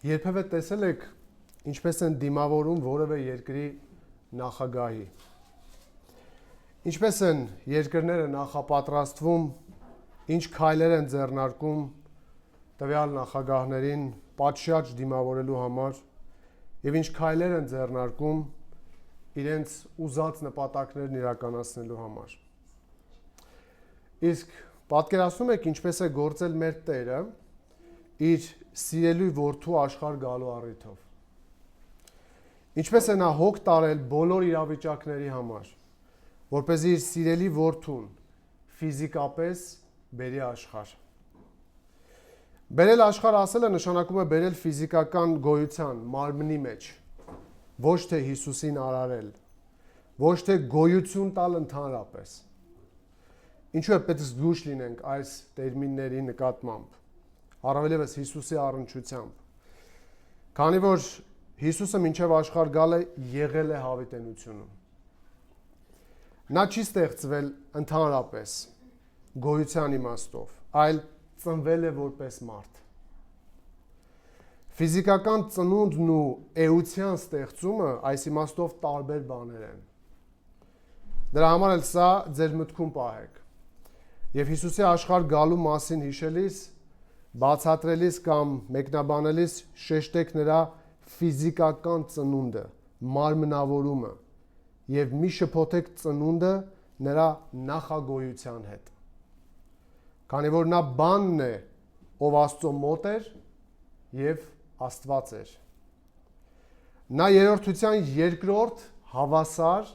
Երբևէ տեսել եք ինչպես են դիմավորում որևէ երկրի նախագահի։ Ինչպես են երկրները նախապատրաստվում, ինչ քայլեր են ձեռնարկում տվյալ նախագահներին պատշաճ դիմավորելու համար եւ ինչ քայլեր են ձեռնարկում իրենց ուզած նպատակներն իրականացնելու համար։ Իսկ պատկերացնում եք ինչպես է գործել մեր Տերը իր սիրելի որդու աշխարհ գալու առիթով։ Ինչպես է նա հոգ տարել բոլոր իրավիճակների համար, որպեսզի իր սիրելի որդուն ֆիզիկապես բերի աշխարհ։ Բերել աշխարհ ասելը նշանակում է բերել ֆիզիկական գոյության մարմնի մեջ, ոչ թե Հիսուսին արարել, ոչ թե գոյություն տալ ընդհանրապես։ Ինչու է պետք զգույշ լինենք այս տերմինների նկատմամբ, առավելևս Հիսուսի առնչությամբ, քանի որ Հիսուսը մինչև աշխարհ գալը եղել է հավիտենությունում։ Նա չի ստեղծվել ընդհանրապես գոյության իմաստով, այլ ծնվել է որպես մարդ։ Ֆիզիկական ծնունդն ու էության ստեղծումը այս իմաստով տարբեր բաներ են։ Դրա համար էլ սա ձեր մտքում պահեք։ Եվ Հիսուսի աշխարհ գալու մասին հիշելիս, բացատրելիս կամ մեկնաբանելիս շեշտեք նրա ֆիզիկական ծնունդը, մարմնավորումը եւ մի շփոթեք ծնունդը նրա նախագոյության հետ։ Քանի որ նա բանն է, ով Աստծո մոտ էր եւ Աստված էր։ Նա երրորդության երկրորդ հավասար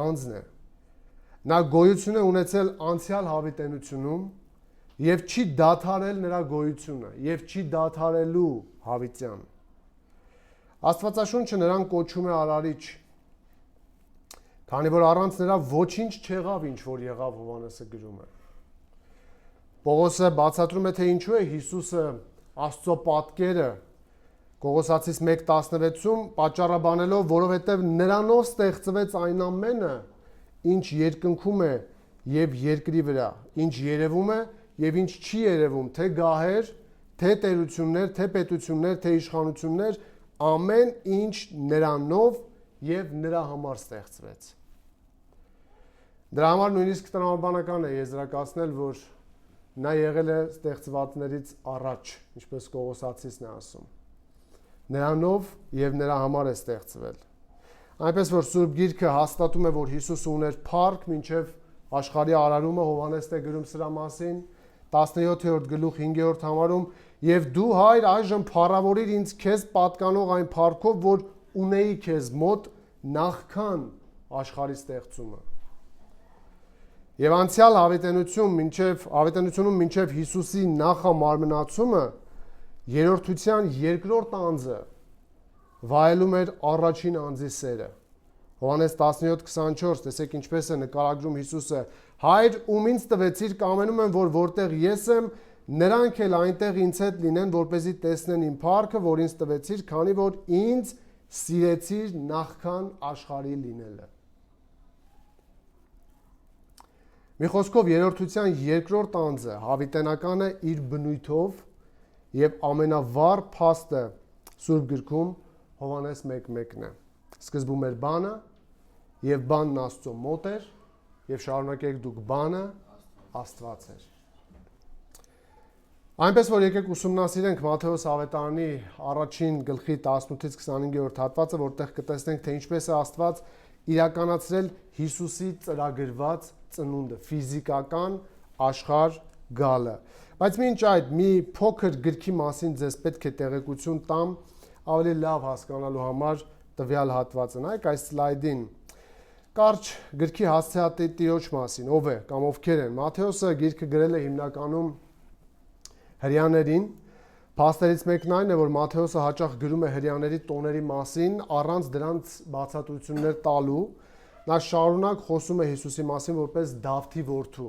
անձն է։ Նա գոյություն է ունեցել անցյալ հավիտենությունում եւ չի դադարել նրա գոյությունը եւ չի դադարելու հավիտյան։ Աստվածաշունչը նրան կոչում է արարիչ, քանի որ առանց նրա ոչինչ չեղավ, ինչ որ եղավ, Հովհաննեսը գրում է։ Պողոսը բացատրում է, թե ինչու է Հիսուսը Աստծո պատկերը Կողոսացիս 1:16-ում պատճառաբանելով, որովհետև նրանով ստեղծվեց այն ամենը, ինչ երկնքում է եւ երկրի վրա, ինչ երևում է եւ ինչ չի երևում, թե գահեր, թե տերություններ, թե պետություններ, թե իշխանություններ, ամեն ինչ նրանով եւ նրա համար ստեղծվեց։ Դրա համար նույնիսկ տրամաբանական է եզրակացնել, որ նա եղել է ստեղծվածներից առաջ, ինչպես Կողոսացիսն է ասում։ Նրանով եւ նրա համար է ստեղծվել։ Այնպես որ Սուրբ Գիրքը հաստատում է, որ Հիսուսը ուներ փառք մինչեւ աշխարհի արարումը, Հովհաննեսն է գրում սրա մասին 17-րդ գլուխ 5-րդ համարում, եւ դու հայր այժմ փառավորիր ինձ քեզ պատկանող այն փառքով, որ ունեի քեզ մոտ նախքան աշխարհի ստեղծումը։ Եվ անցյալ հավիտենությունում մինչև Հիսուսի նախամարմնացումը երրորդության երկրորդ անձը վայելում էր առաջին անձի սերը։ Հովհաննես 17:24, տեսեք ինչպես է նկարագրում Հիսուսը. Հայր, ում ինձ տվեցիր, կամենում եմ, որ որտեղ ես եմ, նրանք էլ այնտեղ ինձ հետ լինեն, որպեսզի տեսնեն իմ փառքը, որ ինձ տվեցիր, քանի որ ինձ սիրեցիր նախքան աշխարհի լինելը։ Մի խոսքով երրորդության երկրորդ անձը հավիտենական է իր բնույթով եւ ամենավառ փաստը Սուրբ Գրքում Հովհաննես 1:1-ն է։ Սկզբում էր բանը եւ բանն Աստծո մոտ էր եւ շարունակեք դուք բանը Աստված էր։ Այնպես որ եկեք ուսումնասիրենք Մատթեոս ավետարանի առաջին գլխի 18-ից 25-րդ հատվածը, որտեղ կտեսնենք, թե ինչպես է Աստված իրականացրել Հիսուսի ծրագրված ծնունդը, ֆիզիկական աշխարհ գալը։ Բայց մինչ այդ մի փոքր գրքի մասին ձեզ պետք է տեղեկություն տամ, ավելի լավ հասկանալու համար տվյալ հատվածը։ Նայեք այս սլայդին։ Կարճ գրքի հասցեատիրոջ մասին, ով է կամ ովքեր են։ Մատթեոսը գիրքը գրել է հիմնականում հրեաներին։ Փաստերից մեկն այն է, որ Մատթեոսը հաճախ գրում է հրեաների տոների մասին, առանց դրանց բացատրություններ տալու։ Նա շարունակ խոսում է Հիսուսի մասին որպես Դավթի որդու։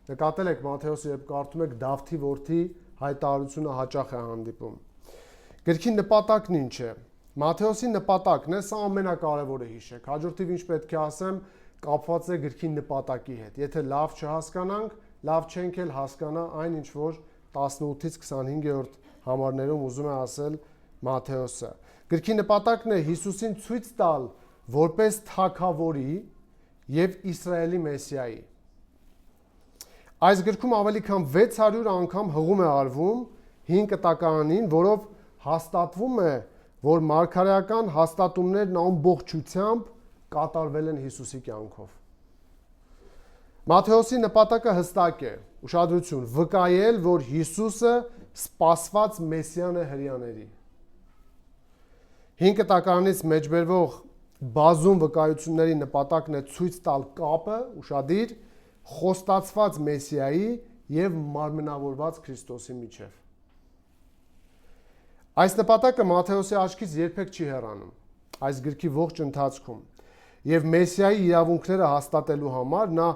Նկատել եք Մատթեոսը, երբ կարդում եք Դավթի որդի հայտարարությունը հաճախ է հանդիպում։ Գրքի նպատակն ինչ է։ Մատթեոսի նպատակն է, սա ամենակարևորը հիշեք։ Հաջորդիվ ինչ պետք է ասեմ, կապված է գրքի նպատակի հետ։ Եթե լավ չհասկանանք, լավ չենք էլ հասկանա այն, ինչ որ 18-ից 25-րդ համարներում ուզում է ասել Մատթեոսը։ Գրքի նպատակն է Հիսուսին ցույց տալ որպես թագավորի եւ Իսրայելի Մեսիայի։ Այս գրքում ավելի քան 600 անգամ հղում է արվում հին կտականին, որով հաստատվում է, որ մարգարեական հաստատումներն ամբողջությամբ կատարվել են Հիսուսի կյանքով։ Մատթեոսի նպատակը հստակ է, ուշադրություն, վկայել, որ Հիսուսը սպասված Մեսիան է հրեաների։ Հին կտականից մեջբերվող բազում վկայությունների նպատակն է ցույց տալ կապը, ուշադիր, խոստացված Մեսիայի եւ մարմնավորված Քրիստոսի միջև։ Այս նպատակը Մատթեոսի աչքից երբեք չի հեռանում այս գրքի ողջ ընթացքում, եւ Մեսիայի իրավունքները հաստատելու համար նա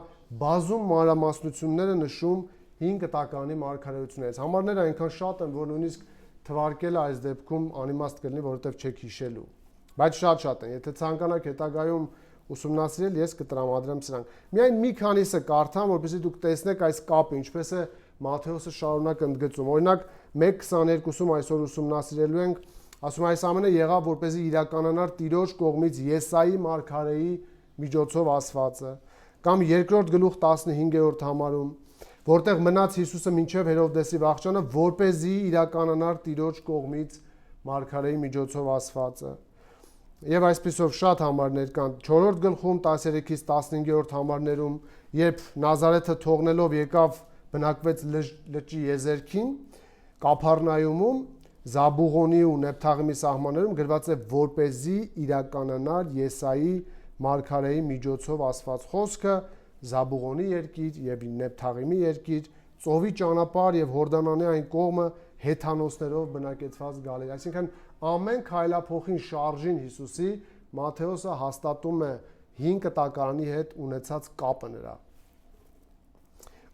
բազում մանրամասնություններ է նշում հին կտականի մարգարեություններից։ Համարները այնքան շատ են, որ նույնիսկ թվարկելը այս դեպքում անիմաստ կլինի, որովհետև չեք հիշելու։ Բայց շատ են։ Եթե ցանկանաք հետագայում ուսումնասիրել, ես կտրամադրեմ սրանք։ Միայն մի քանիսը կարդամ, որպեսզի դուք տեսնեք այս կապը, ինչպես է Մատթեոսը շարունակ ընդգծում։ Օրինակ 1:22-ում այսօր ուսումնասիրելու ենք, ասում այս ամենը եղավ, որպեսզի իրականանար Տիրոջ կողմից Եսայի մարգարեի միջոցով ասվածը, կամ 2-րդ գլուխ 15-րդ համարում, որտեղ մնաց Հիսուսը մինչև Հերովդեսի վախճանը, որպեսզի իրականանար Տիրոջ կողմից մարգարեի միջոցով ասվածը։ Եվ այսպիսով շատ համարներ կան 4-րդ գլխում 13-ից 15-րդ համարներում, երբ Նազարեթը թողնելով եկավ բնակվեց լճի եզերքին, Կափառնայումում, Զաբուղոնի ու Նեփթաղիմի սահմաններում գրված է որպեսզի իրականանար Եսայի մարգարեի միջոցով ասված խոսքը, Զաբուղոնի երկիր եւ Նեփթաղիմի երկիր, ծովի ճանապարհ եւ Հորդանանի այն կողմը հեթանոսներով բնակեցված Գալիլեա։ Այսինքն ամեն քայլափոխին շարժին Հիսուսի Մատթեոսը հաստատում է հին կտակարանի հետ ունեցած կապը նրա։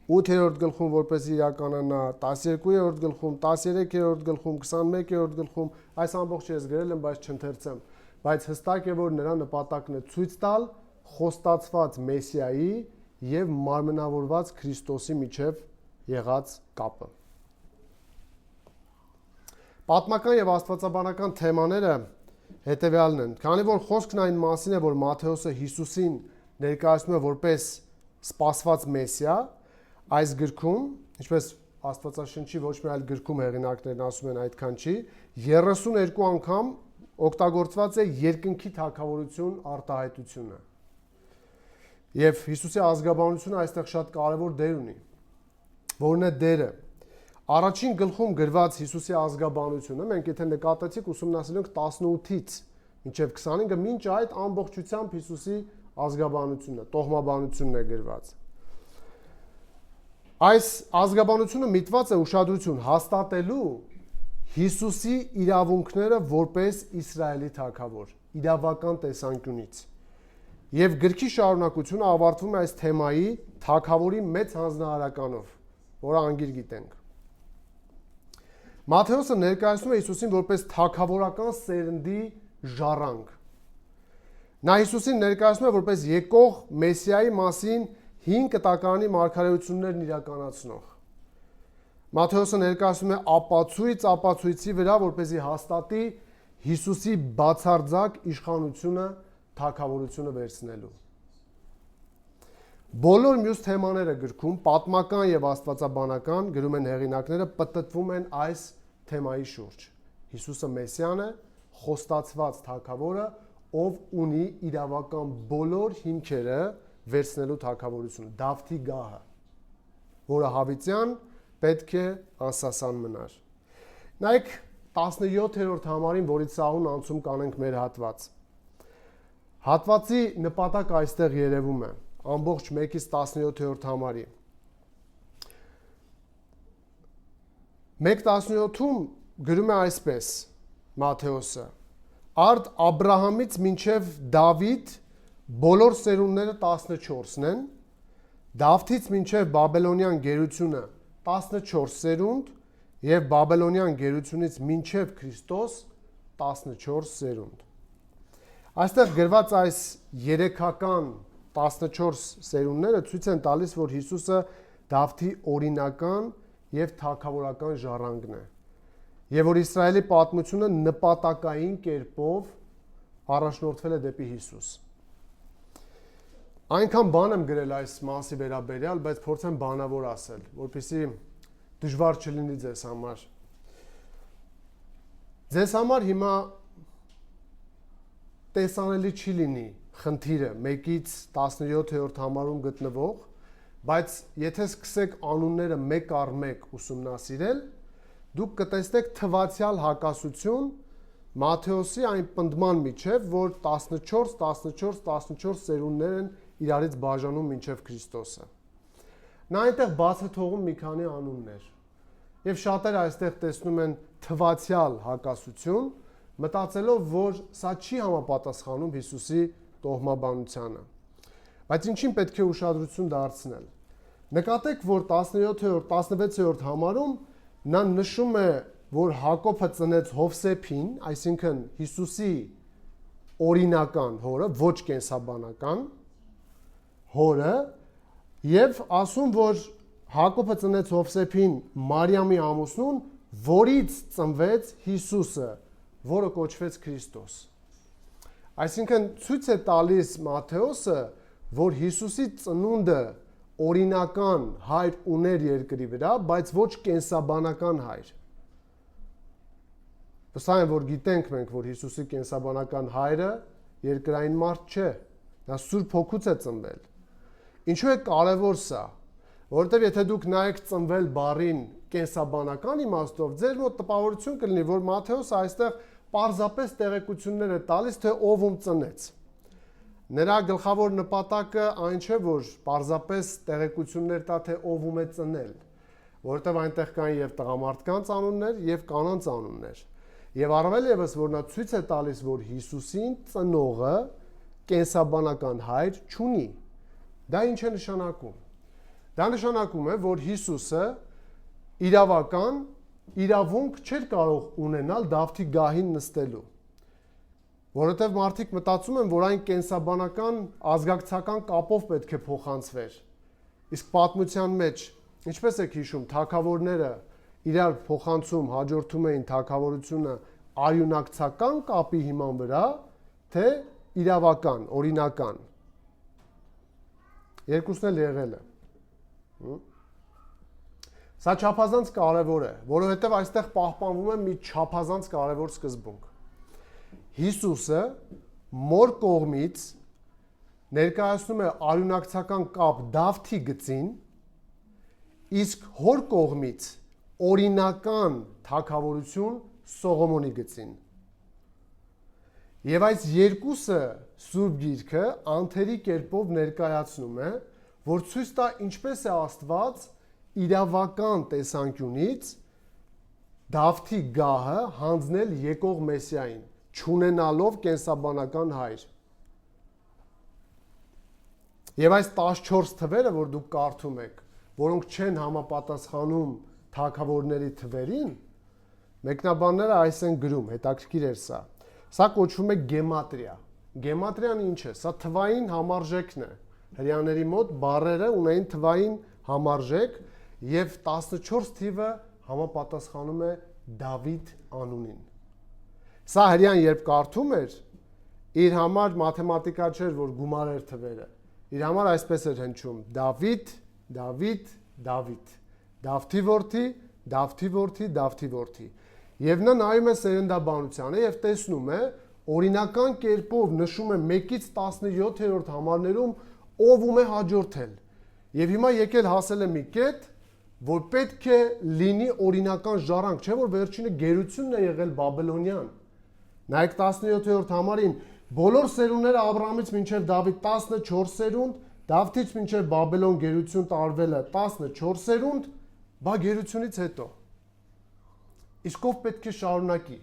8-րդ գլխում որպեսզի իրականանա, 12-րդ գլխում, 13-րդ գլխում, 21-րդ գլխում, այս ամբողջը ես գրել եմ, բայց չընթերցեմ, բայց հստակ է, որ նրա նպատակն է ցույց տալ խոստացված Մեսիայի եւ մարմնավորված Քրիստոսի միջև եղած կապը։ Պատմական եւ աստվածաբանական թեմաները հետեւյալն են։ Քանի որ խոսքն այն մասին է, որ Մատթեոսը Հիսուսին ներկայացնում է որպես սպասված Մեսիա, այս գրքում, ինչպես Աստվածաշնչի ոչ մի այլ գրքում հեղինակներն ասում են այդքան չի, 32 անգամ օգտագործված է երկնքի թագավորություն արտահայտությունը։ Եվ Հիսուսի ազգաբանությունը այստեղ շատ կարևոր դեր ունի։ Որն է դերը։ Առաջին գլխում գրված Հիսուսի ազգաբանությունը, մենք եթե նկատեցիք ուսումնասիրենք 18-ից մինչև 25-ը, մինչ այդ ամբողջությամբ Հիսուսի ազգաբանությունն է, տոհմաբանությունն է գրված։ Այս ազգաբանությունը միտված է ուշադրություն հաստատելու Հիսուսի իրավունքները որպես Իսրայելի թագավոր, իրավական տեսանկյունից։ Եվ գրքի շարունակությունը ավարտվում է այս թեմայի թագավորի մեծ հանձնարարականով, որը անգիր գիտենք։ Մատթեոսը ներկայացնում է Հիսուսին որպես թագավորական սերնդի ժառանգ։ Նա Հիսուսին ներկայացնում է որպես եկող Մեսիայի մասին հին կտակարանի մարգարեություններն իրականացնող։ Մատթեոսը ներկայացնում է ապացույց ապացույցի վրա, որպեսզի հաստատի Հիսուսի բացարձակ իշխանությունը, թագավորությունը վերցնելու։ Բոլոր մյուս թեմաները գրքում, պատմական եւ աստվածաբանական, գրում են հեղինակները, պտտվում են այս թեմայի շուրջ։ Հիսուսը Մեսիան է, խոստացված թագավորը, ով ունի իրավական բոլոր հիմքերը վերցնելու թագավորությունը, Դավթի գահը, որը հավիտյան պետք է անսասան մնար։ Նայեք 17-րդ համարին, որից սահուն անցում կանենք մեր հատված։ Հատվածի նպատակը այստեղ երևում է, ամբողջ 1-ից 17-րդ համարի։ 1:17-ում գրում է այսպես Մատթեոսը. Արդ Աբրահամից մինչև Դավիթ բոլոր սերունդները 14-ն են, Դավթից մինչև Բաբելոնյան գերությունը 14 սերունդ եւ Բաբելոնյան գերությունից մինչև Քրիստոս 14 սերունդ։ Այստեղ գրված այս երեքական 14 սերունդները ցույց են տալիս, որ Հիսուսը Դավթի օրինական եւ թագավորական ժառանգն է։ եւ որ Իսրայելի պատմությունը նպատակային կերպով առաջնորդվել է դեպի Հիսուս։ Այնքան բան եմ գրել այս մասի վերաբերյալ, բայց փորձեմ բանավոր ասել, որպեսզի դժվար չլինի ձեզ համար։ Ձեզ համար հիմա տեսանելի չի լինի խնդիրը 1-ից 17-րդ համարում գտնվող, բայց եթե սկսեք անունները մեկ առ մեկ ուսումնասիրել, դուք կտեսնեք թվացյալ հակասություն Մատթեոսի այն պնդման միջև, որ 14 սերունդներ են իրարից բաժանում մինչև Քրիստոսը։ Նա այնտեղ բաց է թողում մի քանի անուններ։ Եվ շատերը այստեղ տեսնում են թվացյալ հակասություն, մտածելով, որ սա չի համապատասխանում Հիսուսի տոհմաբանությանը։ Բայց ինչին պետք է ուշադրություն դարձնել։ Նկատեք, որ 16-րդ համարում նա նշում է, որ Հակոբը ծնեց Հովսեփին, այսինքն Հիսուսի օրինական հորը, ոչ կենսաբանական հորը, եւ ասում, որ Հակոբը ծնեց Հովսեփին Մարիամի ամուսնուն, որից ծնվեց Հիսուսը, որը կոչվեց Քրիստոս։ Այսինքն ցույց է տալիս Մատթեոսը, որ Հիսուսի ծնունդը օրինական հայր ուներ երկրի վրա, բայց ոչ կենսաբանական հայր։ Վստահ եմ, որ գիտենք մենք, որ Հիսուսի կենսաբանական հայրը երկրային մարդ չէ, նա Սուրբ Հոգուց է ծնվել։ Ինչու է կարևոր սա, որովհետև եթե դուք նայեք ծնվել բառին կենսաբանական իմաստով, ձեր մոտ տպավորություն կլինի, որ Մատթեոսը այստեղ պարզապես տեղեկություններ է տալիս, թե ով ում ծնեց։ Նրա գլխավոր նպատակը այն չէ, որ պարզապես տեղեկություններ տա, թե ով ում է ծնել, որովհետև այնտեղ կան եւ տղամարդկանց անուններ եւ կանանց անուններ։ Եվ առավել եւս, որ նա ցույց է տալիս, որ Հիսուսին ծնողը կենսաբանական հայր չունի։ Դա ինչ է նշանակում։ Դա նշանակում է, որ Հիսուսը իրավական իրավունք չէր կարող ունենալ Դավթի գահին նստելու։ Որովհետև մարդիկ մտածում են, որ այն կենսաբանական ազգակցական կապով պետք է փոխանցվեր։ Իսկ պատմության մեջ, ինչպես եք հիշում, թագավորները իրար փոխանցում, հաջորդում էին թագավորությունը արյունակցական կապի հիման վրա, թե իրավական, օրինական։ Երկուսն էլ եղել է։ Սա չափազանց կարևոր է, որովհետև այստեղ պահպանվում է մի չափազանց կարևոր սկզբունք։ Հիսուսը մոր կողմից ներկայացնում է արյունակցական կապ Դավթի գծին, իսկ հոր կողմից օրինական թագավորություն Սողոմոնի գծին։ Եվ այս երկուսը Սուրբ Գիրքը անթերի կերպով ներկայացնում է, որ ցույց տա ինչպես է Աստված իրավական տեսանկյունից Դավթի գահը հանձնել եկող Մեսիային, չունենալով կենսաբանական հայր։ Եվ այս 14 թվերը, որ դուք կարդում եք, որոնք չեն համապատասխանում թագավորների թվերին, մեկնաբանները այս են գրում, հետաքրքիր էր սա։ Սա կոչվում է գեմատրիա։ Գեմատրիան ինչ է։ Սա թվային համարժեքն է։ Հրեաների մոտ բառերը ունեին թվային համարժեք եւ 14 թիվը համապատասխանում է Դավիթ անունին։ Սա հրեան երբ կարդում էր, իր համար մաթեմատիկա չէր, որ գումարեր թվերը։ Իր համար այսպես էր հնչում. Դավիթ, Դավիթ, Դավիթ։ Դավթի որդի, Դավթի որդի, Դավթի որդի։ Եվ նա նայում է սերնդաբանությանը եւ տեսնում է, օրինական կերպով նշում է 1-ից 17-րդ համարներում ով ում է հաջորդել։ Եվ հիմա եկել հասել է մի կետ, որ պետք է լինի օրինական ժառանգ, չէ՞ որ վերջինը գերությունն է եղել Բաբելոնյան։ Նայեք 17-րդ համարին, բոլոր սերունդները Աբրահամից մինչև Դավիթ 14 սերունդ, Դավթից մինչև Բաբելոն գերություն տարվելը 14 սերունդ, բա գերությունից հետո։ Իսկ ով պետք է շարունակի։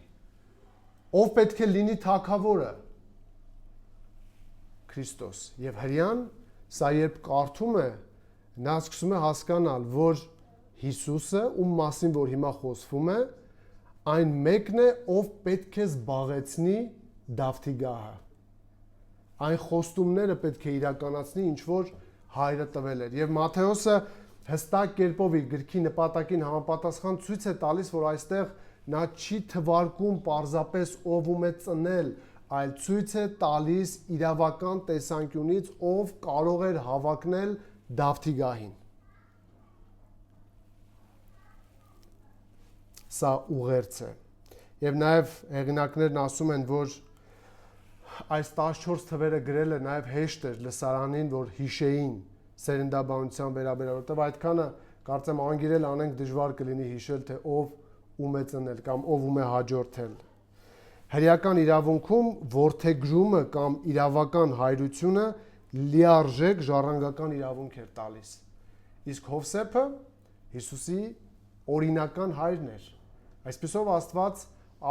Ով պետք է լինի թագավորը։ Քրիստոս։ Եվ հրեան սա երբ կարդում է, նա սկսում է հասկանալ, որ Հիսուսը, ում մասին որ հիմա խոսվում է, այն մեկն է, ով պետք է զբաղեցնի Դավթի գահը։ Այն խոստումները պետք է իրականացնի, ինչ որ հայրը տվել էր։ Եվ Մատթեոսը հստակ կերպով իր գրքի նպատակին համապատասխան ցույց է տալիս, որ այստեղ նա չի թվարկում պարզապես ով ում է ծնել, այլ ցույց է տալիս իրավական տեսանկյունից ով կարող էր հավակնել Դավթի գահին։ Սա ուղերձ է։ Եվ նաև հեղինակներն ասում են, որ այս 14 թվերը գրելը նաև հեշտ էր լսարանին, որ հիշեին սերնդաբանության վերաբերյալ, որտեղ այդքանը կարծեմ անգիրել անենք դժվար կլինի հիշել, թե ով ում է ծնել կամ ով ում է հաջորդել։ Հրեական իրավունքում որդեգրումը կամ իրավական հայրությունը լիարժեք ժառանգական իրավունք էր տալիս։ Իսկ Հովսեփը Հիսուսի օրինական հայրն էր։ Այսպիսով Աստված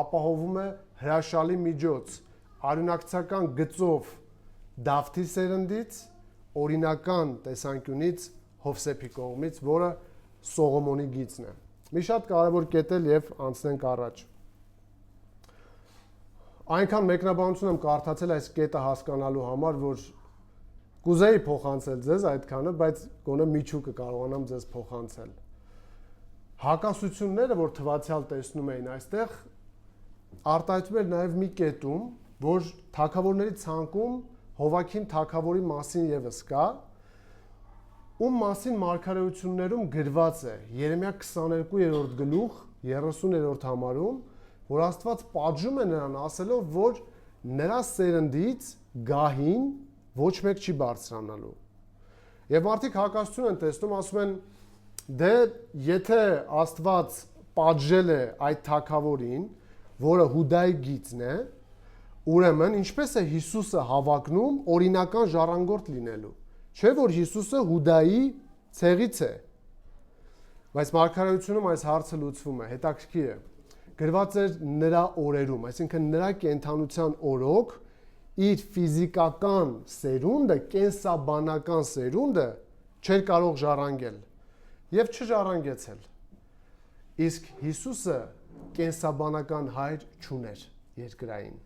ապահովում է հրաշալի միջոց արյունակցական գծով Դավթի սերնդից, օրինական տեսանկյունից Հովսեփի կողմից, որը Սողոմոնի գիծն է։ Մի շատ կարևոր կետ էլ եւ անցնենք առաջ։ Այնքան մեկնաբանություն եմ կարդացել այս կետը հասկանալու համար, որ կուզեի փոխանցել ձեզ այդքանը, բայց գոնե միջուկը կարողանամ ձեզ փոխանցել։ Հակասությունները, որ թվացial տեսնում էին այստեղ, արտահայտվում էր նաև մի կետում, որ թագավորների ցանկում Հովաքիմ թագավորի մասին եւս կա, ում մասին մարգարեություններում գրված է Երեմիա 22-րդ գլուխ 30-րդ համարում, որ Աստված պատժում է նրան ասելով, որ նրա սերնդից գահին ոչ մեկ չի բարձրանալու։ Եվ մարդիկ հակասություն են տեսնում, ասում են, դե եթե Աստված պատժել է այդ թագավորին, որը Հուդայի գիծն է, ուրեմն ինչպես է Հիսուսը հավակնում օրինական ժառանգորդ լինելու։ Չէ՞ որ Հիսուսը Հուդայի ցեղից է։ Բայց մարգարեությունում այս հարցը լուծվում է, հետաքրքիր է։ Գրված էր նրա օրերում, այսինքն նրա կենդանության օրոք իր ֆիզիկական սերունդը, կենսաբանական սերունդը չէր կարող ժառանգել եւ չժառանգեցել։ Իսկ Հիսուսը կենսաբանական հայր չուներ երկրային։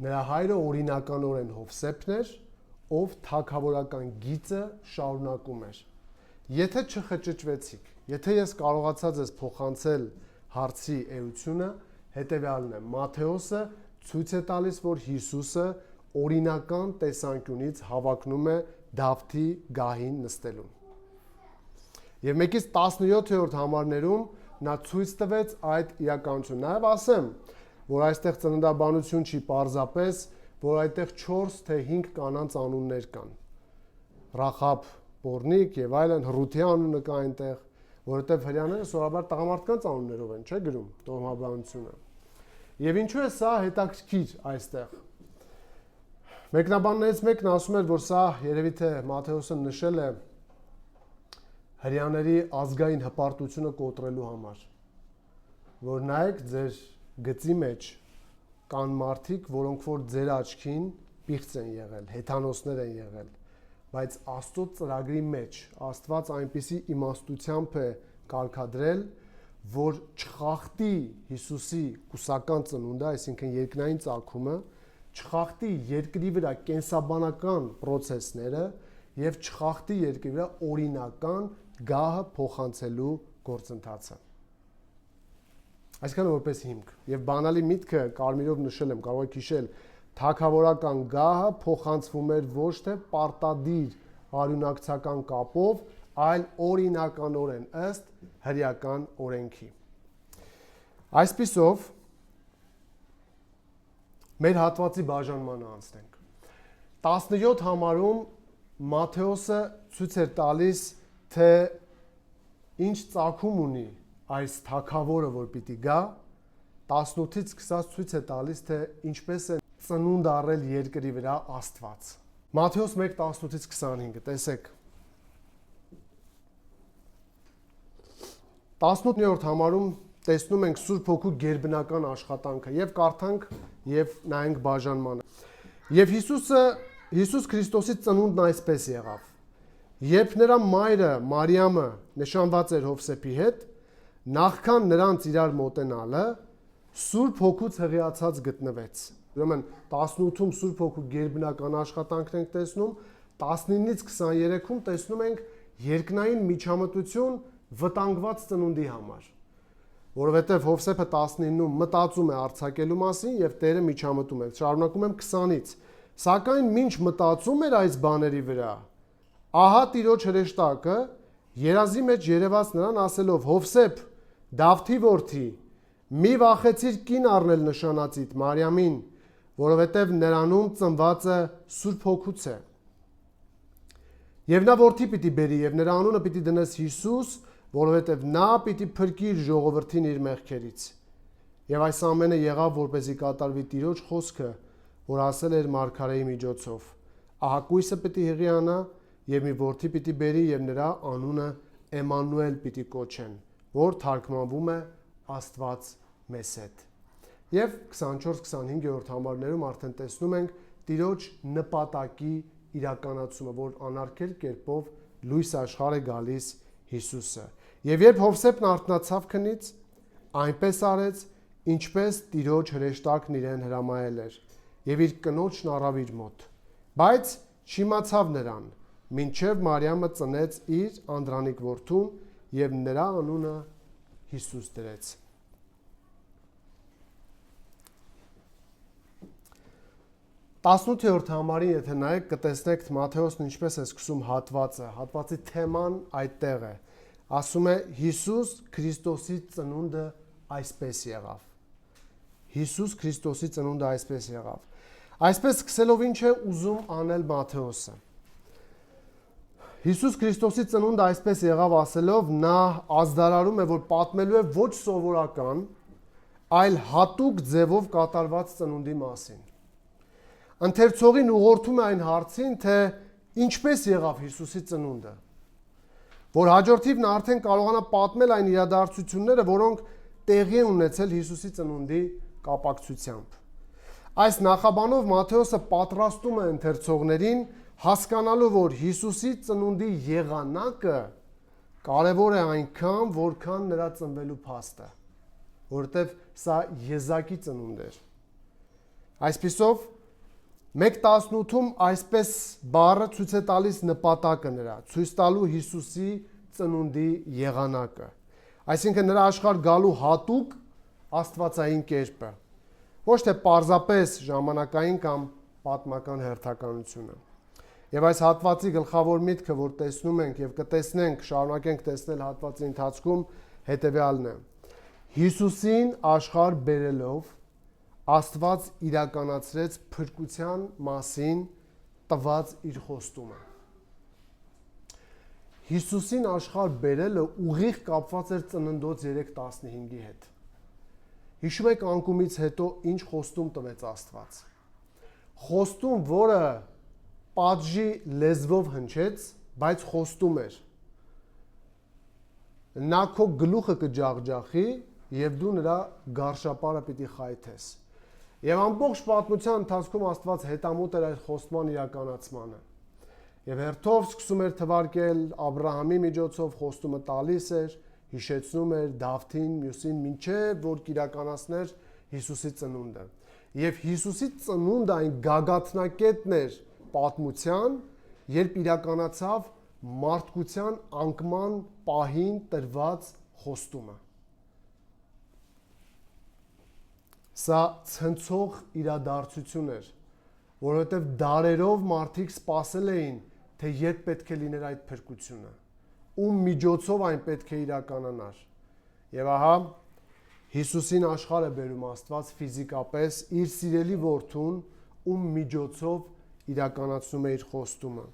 Նրա հայրը օրինականորեն Հովսեփն էր, ով թագավորական գիծը շարունակում էր։ Եթե չխճճվեցիք, եթե ես կարողացա ձեզ փոխանցել հարցի էությունը, հետևյալն է. Մատթեոսը ցույց է տալիս, որ Հիսուսը օրինական տեսանկյունից հավակնում է Դավթի գահին նստելուն։ Եվ 1-ից 17-րդ համարներում նա ցույց տվեց այդ իրականությունը։ Նաև ասեմ, որ այստեղ ծննդաբանություն չի պարզապես, որ այդտեղ 4 թե 5 կանանց անուններ կան։ Ռախաբ Պորնիկ եւ այլն, Հռութի անունը կա այնտեղ, որովհետեւ հрьяաները սովորաբար տղամարդկանց անուններով են, չէ՞ գրում տոհմաբանությունը։ Եվ ինչու է սա հետաքրքիր այստեղ։ Մեկնաբաններից մեկն ասում էր, որ սա երևի թե Մատթեոսը նշել է հрьяաների ազգային հպարտությունը կոտրելու համար, որ նայեք ձեր գծի մեջ կան մարդիկ, որոնք որ ձեր աչքին պիղծ են եղել, հեթանոսներ են եղել, բայց Աստծո ծրագրի մեջ Աստված այնպիսի իմաստությամբ է կարգադրել, որ չխախտի Հիսուսի կուսական ծնունդը, այսինքն երկնային ծագումը, չխախտի երկրի վրա կենսաբանական process-ները եւ չխախտի երկրի վրա օրինական գահը փոխանցելու գործընթացը։ Այսքանը որպես հիմք։ Եվ բանալի միտքը կարմիրով նշել եմ, կարող եք հիշել, թագավորական գահը փոխանցվում էր ոչ թե պարտադիր արյունակցական կապով, այլ օրինականորեն ըստ հրեական օրենքի։ Այսպիսով մեր հատվածի բաժանմանը անցնենք։ 17 համարում Մատթեոսը ցույց էր տալիս, թե ինչ ծագում ունի այս թագավորը, որ պիտի գա, 18-ից սկսած ցույց է տալիս, թե ինչպես է ծնունդ առել երկրի վրա Աստված։ Մատթեոս 1:18-ից 25, տեսեք։ 18-րդ համարում տեսնում ենք Սուրբ Հոգու գերբնական աշխատանքը եւ կարդանք եւ նայենք բաժանմանը։ Եվ Հիսուս Քրիստոսի ծնունդն այսպես եղավ. Երբ նրա մայրը Մարիամը նշանված էր Հովսեփի հետ, նախքան նրանց իրար մոտենալը, Սուրբ Հոգուց հղիացած գտնվեց։ Ուրեմն 18-ում Սուրբ Հոգու գերբնական աշխատանքն ենք տեսնում, 19-ից 23-ում տեսնում ենք երկնային միջամտություն վտանգված ծնունդի համար։ որովհետև Հովսեփը 19-ում մտածում է արձակելու մասին եւ Տերը միջամտում է։ Շարունակում եմ 20-ից։ Սակայն մինչ մտածում էր այս բաների վրա, ահա Տիրոջ հրեշտակը երազի մեջ երևաց նրան ասելով. Հովսեփ, Դավթի որդի, մի վախեցիր կին առնել նշանածիդ Մարիամին, որովհետև նրանում ծնվածը Սուրբ Հոգուց է։ Եվ նա որդի պիտի բերի եւ նրա անունը պիտի դնես Հիսուս, որովհետև նա պիտի փրկի իր ժողովրդին իր մեղքերից։ Եվ այս ամենը եղավ, որպեսզի կատարվի Տիրոջ խոսքը, որ ասել էր մարգարեի միջոցով. ահա կույսը պիտի հղիանա եւ մի որդի պիտի բերի եւ նրա անունը Էմանուել պիտի կոչեն, որ թարգմանվում է Աստված մեզ հետ։ Եվ 24-25-րդ համարներում արդեն տեսնում ենք Տիրոջ նպատակի իրականացումը, որ անարգել կերպով լույս աշխարհ է գալիս Հիսուսը։ Եվ երբ Հովսեփն արթնացավ քնից, այնպես արեց, ինչպես Տիրոջ հրեշտակն իրեն հրամայել էր, եւ իր կնոջն առավ իր մոտ, բայց չիմացավ նրան, մինչև Մարիամը ծնեց իր անդրանիկ որդուն եւ նրա անունը Հիսուս դրեց։ Տասնութերորդ համարին, եթե նայեք, կտեսնեք Մատթեոսն ինչպես է սկսում հատվածը, հատվածի թեման այդտեղ է։ Ասում է Հիսուս Քրիստոսի ծնունդը այսպես եղավ։ Հիսուս Քրիստոսի ծնունդը այսպես եղավ։ Այսպես սկսելով ինչ է ուզում անել Մատթեոսը։ Հիսուս Քրիստոսի ծնունդը այսպես եղավ ասելով, նա ազդարարում է, որ պատմելու է ոչ սովորական, այլ հատուկ ձևով կատարված ծնունդի մասին։ Ընթերցողին ուղղորդում է այն հարցին, թե ինչպես եղավ Հիսուսի ծնունդը, որ հաջորդիվ նա արդեն կարողանա պատմել այն իրադարձությունները, որոնք տեղի են ունեցել Հիսուսի ծնունդի կապակցությամբ։ Այս նախաբանով Մատթեոսը պատրաստում է ընթերցողներին հասկանալու, որ Հիսուսի ծնունդի եղանակը կարևոր է այնքան, որքան նրա ծնվելու փաստը, որովհետև սա եզակի ծնունդ էր։ Այսպիսով 1:18-ում այսպես բառը ցույց է տալիս նպատակը նրա, ցույց տալու Հիսուսի ծնունդի եղանակը, այսինքն նրա աշխարհ գալու հատուկ աստվածային կերպը, ոչ թե պարզապես ժամանակային կամ պատմական հերթականությունը։ Եվ այս հատվածի գլխավոր միտքը, որ տեսնում ենք եւ կտեսնենք, շարունակենք տեսնել հատվածի ընթացքում, հետեւյալն է. Հիսուսին աշխարհ բերելով Աստված իրականացրեց փրկության մասին տված իր խոստումը։ Հիսուսին աշխարհ բերելը ուղիղ կապված էր ծննդոց 3:15-ի հետ։ Հիշում եք անկումից հետո ինչ խոստում տվեց Աստված։ Խոստում, որը պատժի լեզվով հնչեց, բայց խոստում էր։ Նա քո գլուխը կջախջախի եւ դու նրա գարշապարը պիտի խայթես։ Եվ ամբողջ պատմության ընթացքում Աստված հետամուտ էր այդ խոստման իրականացմանը։ Եվ հերթով սկսում էր թվարկել Աբրահամի միջոցով խոստումը տալիս էր, հիշեցնում էր Դավթին, մյուսին, մինչև որ կիրականացներ Հիսուսի ծնունդը։ Եվ Հիսուսի ծնունդը այն գագաթնակետն էր պատմության, երբ իրականացավ մարդկության անկման պահին տրված խոստումը։ Սա ցնցող իրադարձություն էր, որովհետև դարերով մարդիկ սպասել էին, թե երբ պետք է լիներ այդ փրկությունը, ում միջոցով այն պետք է իրականանար։ Եվ ահա Հիսուսին աշխարհ է բերում Աստված ֆիզիկապես իր սիրելի որդուն, ում միջոցով իրականացնում է իր խոստումը։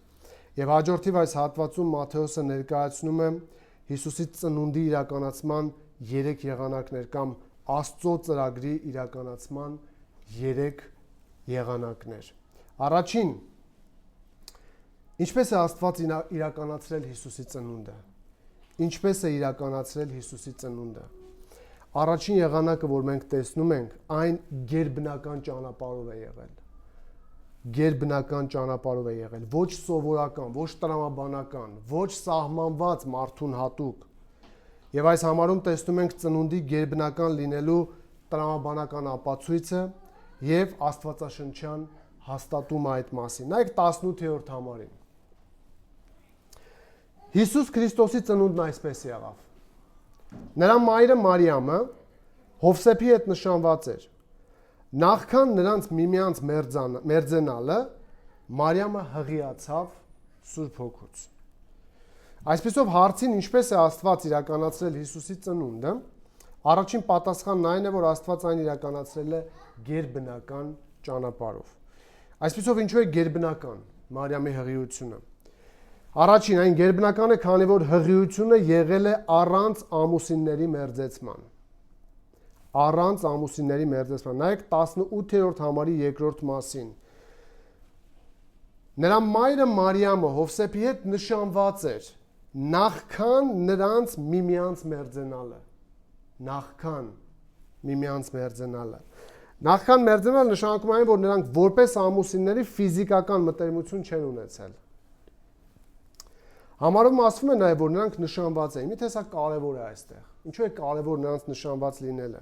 Եվ հաջորդիվ այս հատվածում Մատթեոսը ներկայացնում է Հիսուսի ծնունդի իրականացման 3 եղանակներ կամ Աստծո ծրագրի իրականացման 3 եղանակներ։ Առաջին, ինչպես է Աստված իրականացրել Հիսուսի ծնունդը։ Ինչպես է իրականացրել Հիսուսի ծնունդը։ Առաջին եղանակը, որ մենք տեսնում ենք, այն գերբնական ճանապարհով է եղել։ Գերբնական ճանապարհով է եղել, ոչ սովորական, ոչ տրամաբանական, ոչ սահմանված մարդուն հատուկ։ Եվ այս համարում տեսնում ենք ծնունդի գերբնական լինելու տրամաբանական ապացույցը եւ աստվածաշնչյան հաստատումը այդ մասին։ Նայեք 18-րդ համարին։ Հիսուս Քրիստոսի ծնունդն այսպես եղավ։ Նրա մայրը Մարիամը Հովսեփի հետ նշանված էր։ Նախքան նրանց միմյանց մերձենալը, Մարիամը հղիացավ Սուրբ Հոգուց։ Այսպեսով հարցին ինչպես է Աստված իրականացրել Հիսուսի ծնունդը, առաջին պատասխանն այն է, որ Աստված այն իրականացրել է գերբնական ճանապարհով։ Այսպեսով ինչու է գերբնական Մարիամի հղիությունը։ Առաջին այն գերբնական է, քանի որ հղիությունը եղել է առանց ամուսինների մերձեցման։ Առանց ամուսինների մերձեցման։ Նայեք 18-րդ համարի 2-րդ մասին։ Նրա մայրը Մարիամը Հովսեփի հետ նշանված էր նախքան նրանց միմյանց մերձենալը։ Նախքան միմյանց մերձենալը։ Նախքան մերձենալը նշանակում այն, որ նրանք որպես ամուսինների ֆիզիկական մտերմություն չեն ունեցել։ Համարում ասվում է նաև, որ նրանք նշանված էին։ Միթե սա կարևոր է այստեղ։ Ինչու է կարևոր նրանց նշանված լինելը։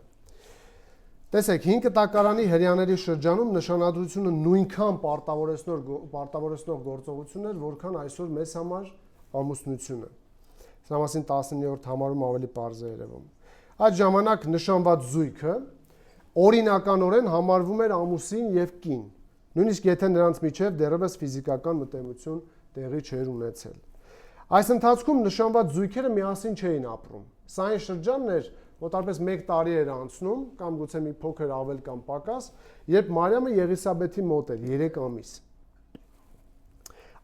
Տեսեք, 5 տակարանի հрьяաների շրջանում նշանադրությունը նույնքան պարտավորեցնող գործողություն էր, որքան այսօր մեզ համար ամուսնությունը։ Սա մասին 19-րդ համարում ավելի պարզ է երևում։ Այդ ժամանակ նշանված զույգը օրինականորեն համարվում էր ամուսին եւ կին, նույնիսկ եթե նրանց միջև դեռևս ֆիզիկական մտերմություն տեղի չէր ունեցել։ Այս ընթացքում նշանված զույգերը միասին չէին ապրում։ Սա այն շրջանն էր, մոտավորապես 1 տարի էր անցնում, կամ գուցե մի փոքր ավել կամ պակաս, երբ Մարիամը Եղիսաբեթի մոտ էր 3 ամիս։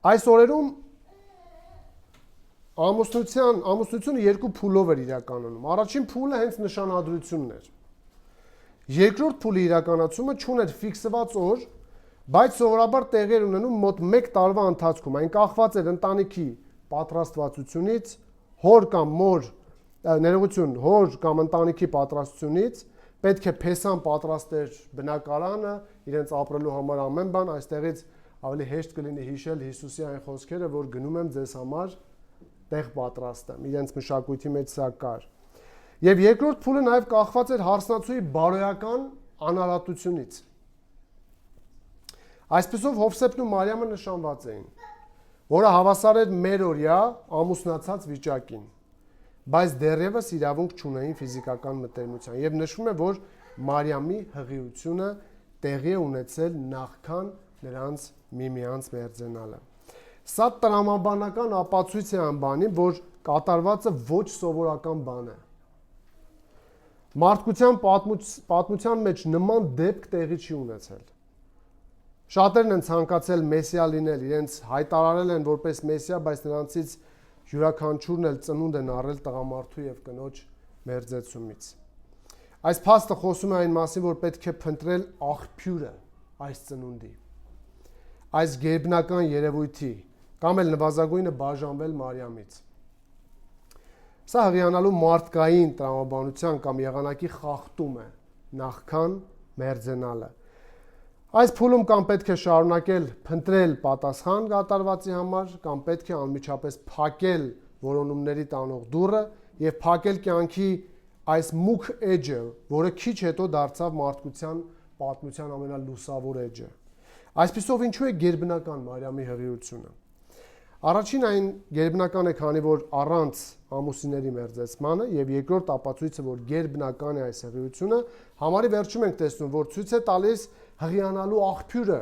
Այս օրերում ամուսնությունը 2 փուլով էր իրականանում։ Առաջին փուլը հենց նշանադրությունն էր։ Երկրորդ փուլի իրականացումը չուներ ֆիքսված օր, բայց սովորաբար տեղի էր ունենում մոտ 1 տարվա ընթացքում։ Այն կախված էր ընտանիքի պատրաստվածությունից, հոր կամ մոր, ներողություն, հոր կամ ընտանիքի պատրաստությունից, պետք է փեսան պատրաստեր բնակարանը, իրենց ապրելու համար ամեն բան, այստեղից ավելի հեշտ կլինի հիշել Հիսուսի այն խոսքերը, որ գնում եմ ձեզ համար տեղ պատրաստեմ, իրենց մշակույթի մեջ սա կար։ Եվ երկրորդ փուլը նաև կախված էր հարսնացուի բարոյական անարատությունից։ Այսպեսով Հովսեփն ու Մարիամը նշանված էին, որը հավասար էր մերօրյա ամուսնացած վիճակին, բայց դեռևս իրավունք չունեին ֆիզիկական մտերմության, եւ նշվում է, որ Մարիամի հղիությունը տեղի է ունեցել նախքան նրանց միմյանց մերձենալը։ Սա տրամաբանական ապացույց է այն բանի, որ կատարվածը ոչ սովորական բան է։ Մարդկության պատմության մեջ նման դեպք տեղի չի ունեցել։ Շատերն են ցանկացել մեսիա լինել, իրենց հայտարարել են որպես մեսիա, բայց նրանցից յուրաքանչյուրն էլ ծնունդ են առել տղամարդու եւ կնոջ մերձեցումից։ Այս փաստը խոսում է այն մասին, որ պետք է փնտրել աղբյուրը այս ծնունդի, այս գերբնական երևույթի, կամ էլ նվազագույնը բաժանվել Մարիամից։ Սա հղիանալու մարդկային տրամաբանության կամ եղանակի խախտում է նախքան մերձենալը։ Այս փուլում կամ պետք է շարունակել փնտրել պատասխան կատարվածի համար, կամ պետք է անմիջապես փակել որոնումների տանող դուռը եւ փակել կյանքի այս մուգ էջը, որը քիչ հետո դարձավ մարդկության պատմության ամենալուսավոր էջը։ Այսպիսով ինչու է գերբնական Մարիամի հղիությունը։ Առաջին այն գերբնական է, քանի որ առանց ամուսինների մերձեցմանը, եւ երկրորդ ապացույցը, որ գերբնական է այս հղիությունը, համարի վերջում ենք տեսնում, որ ցույց է տալիս հղիանալու աղբյուրը։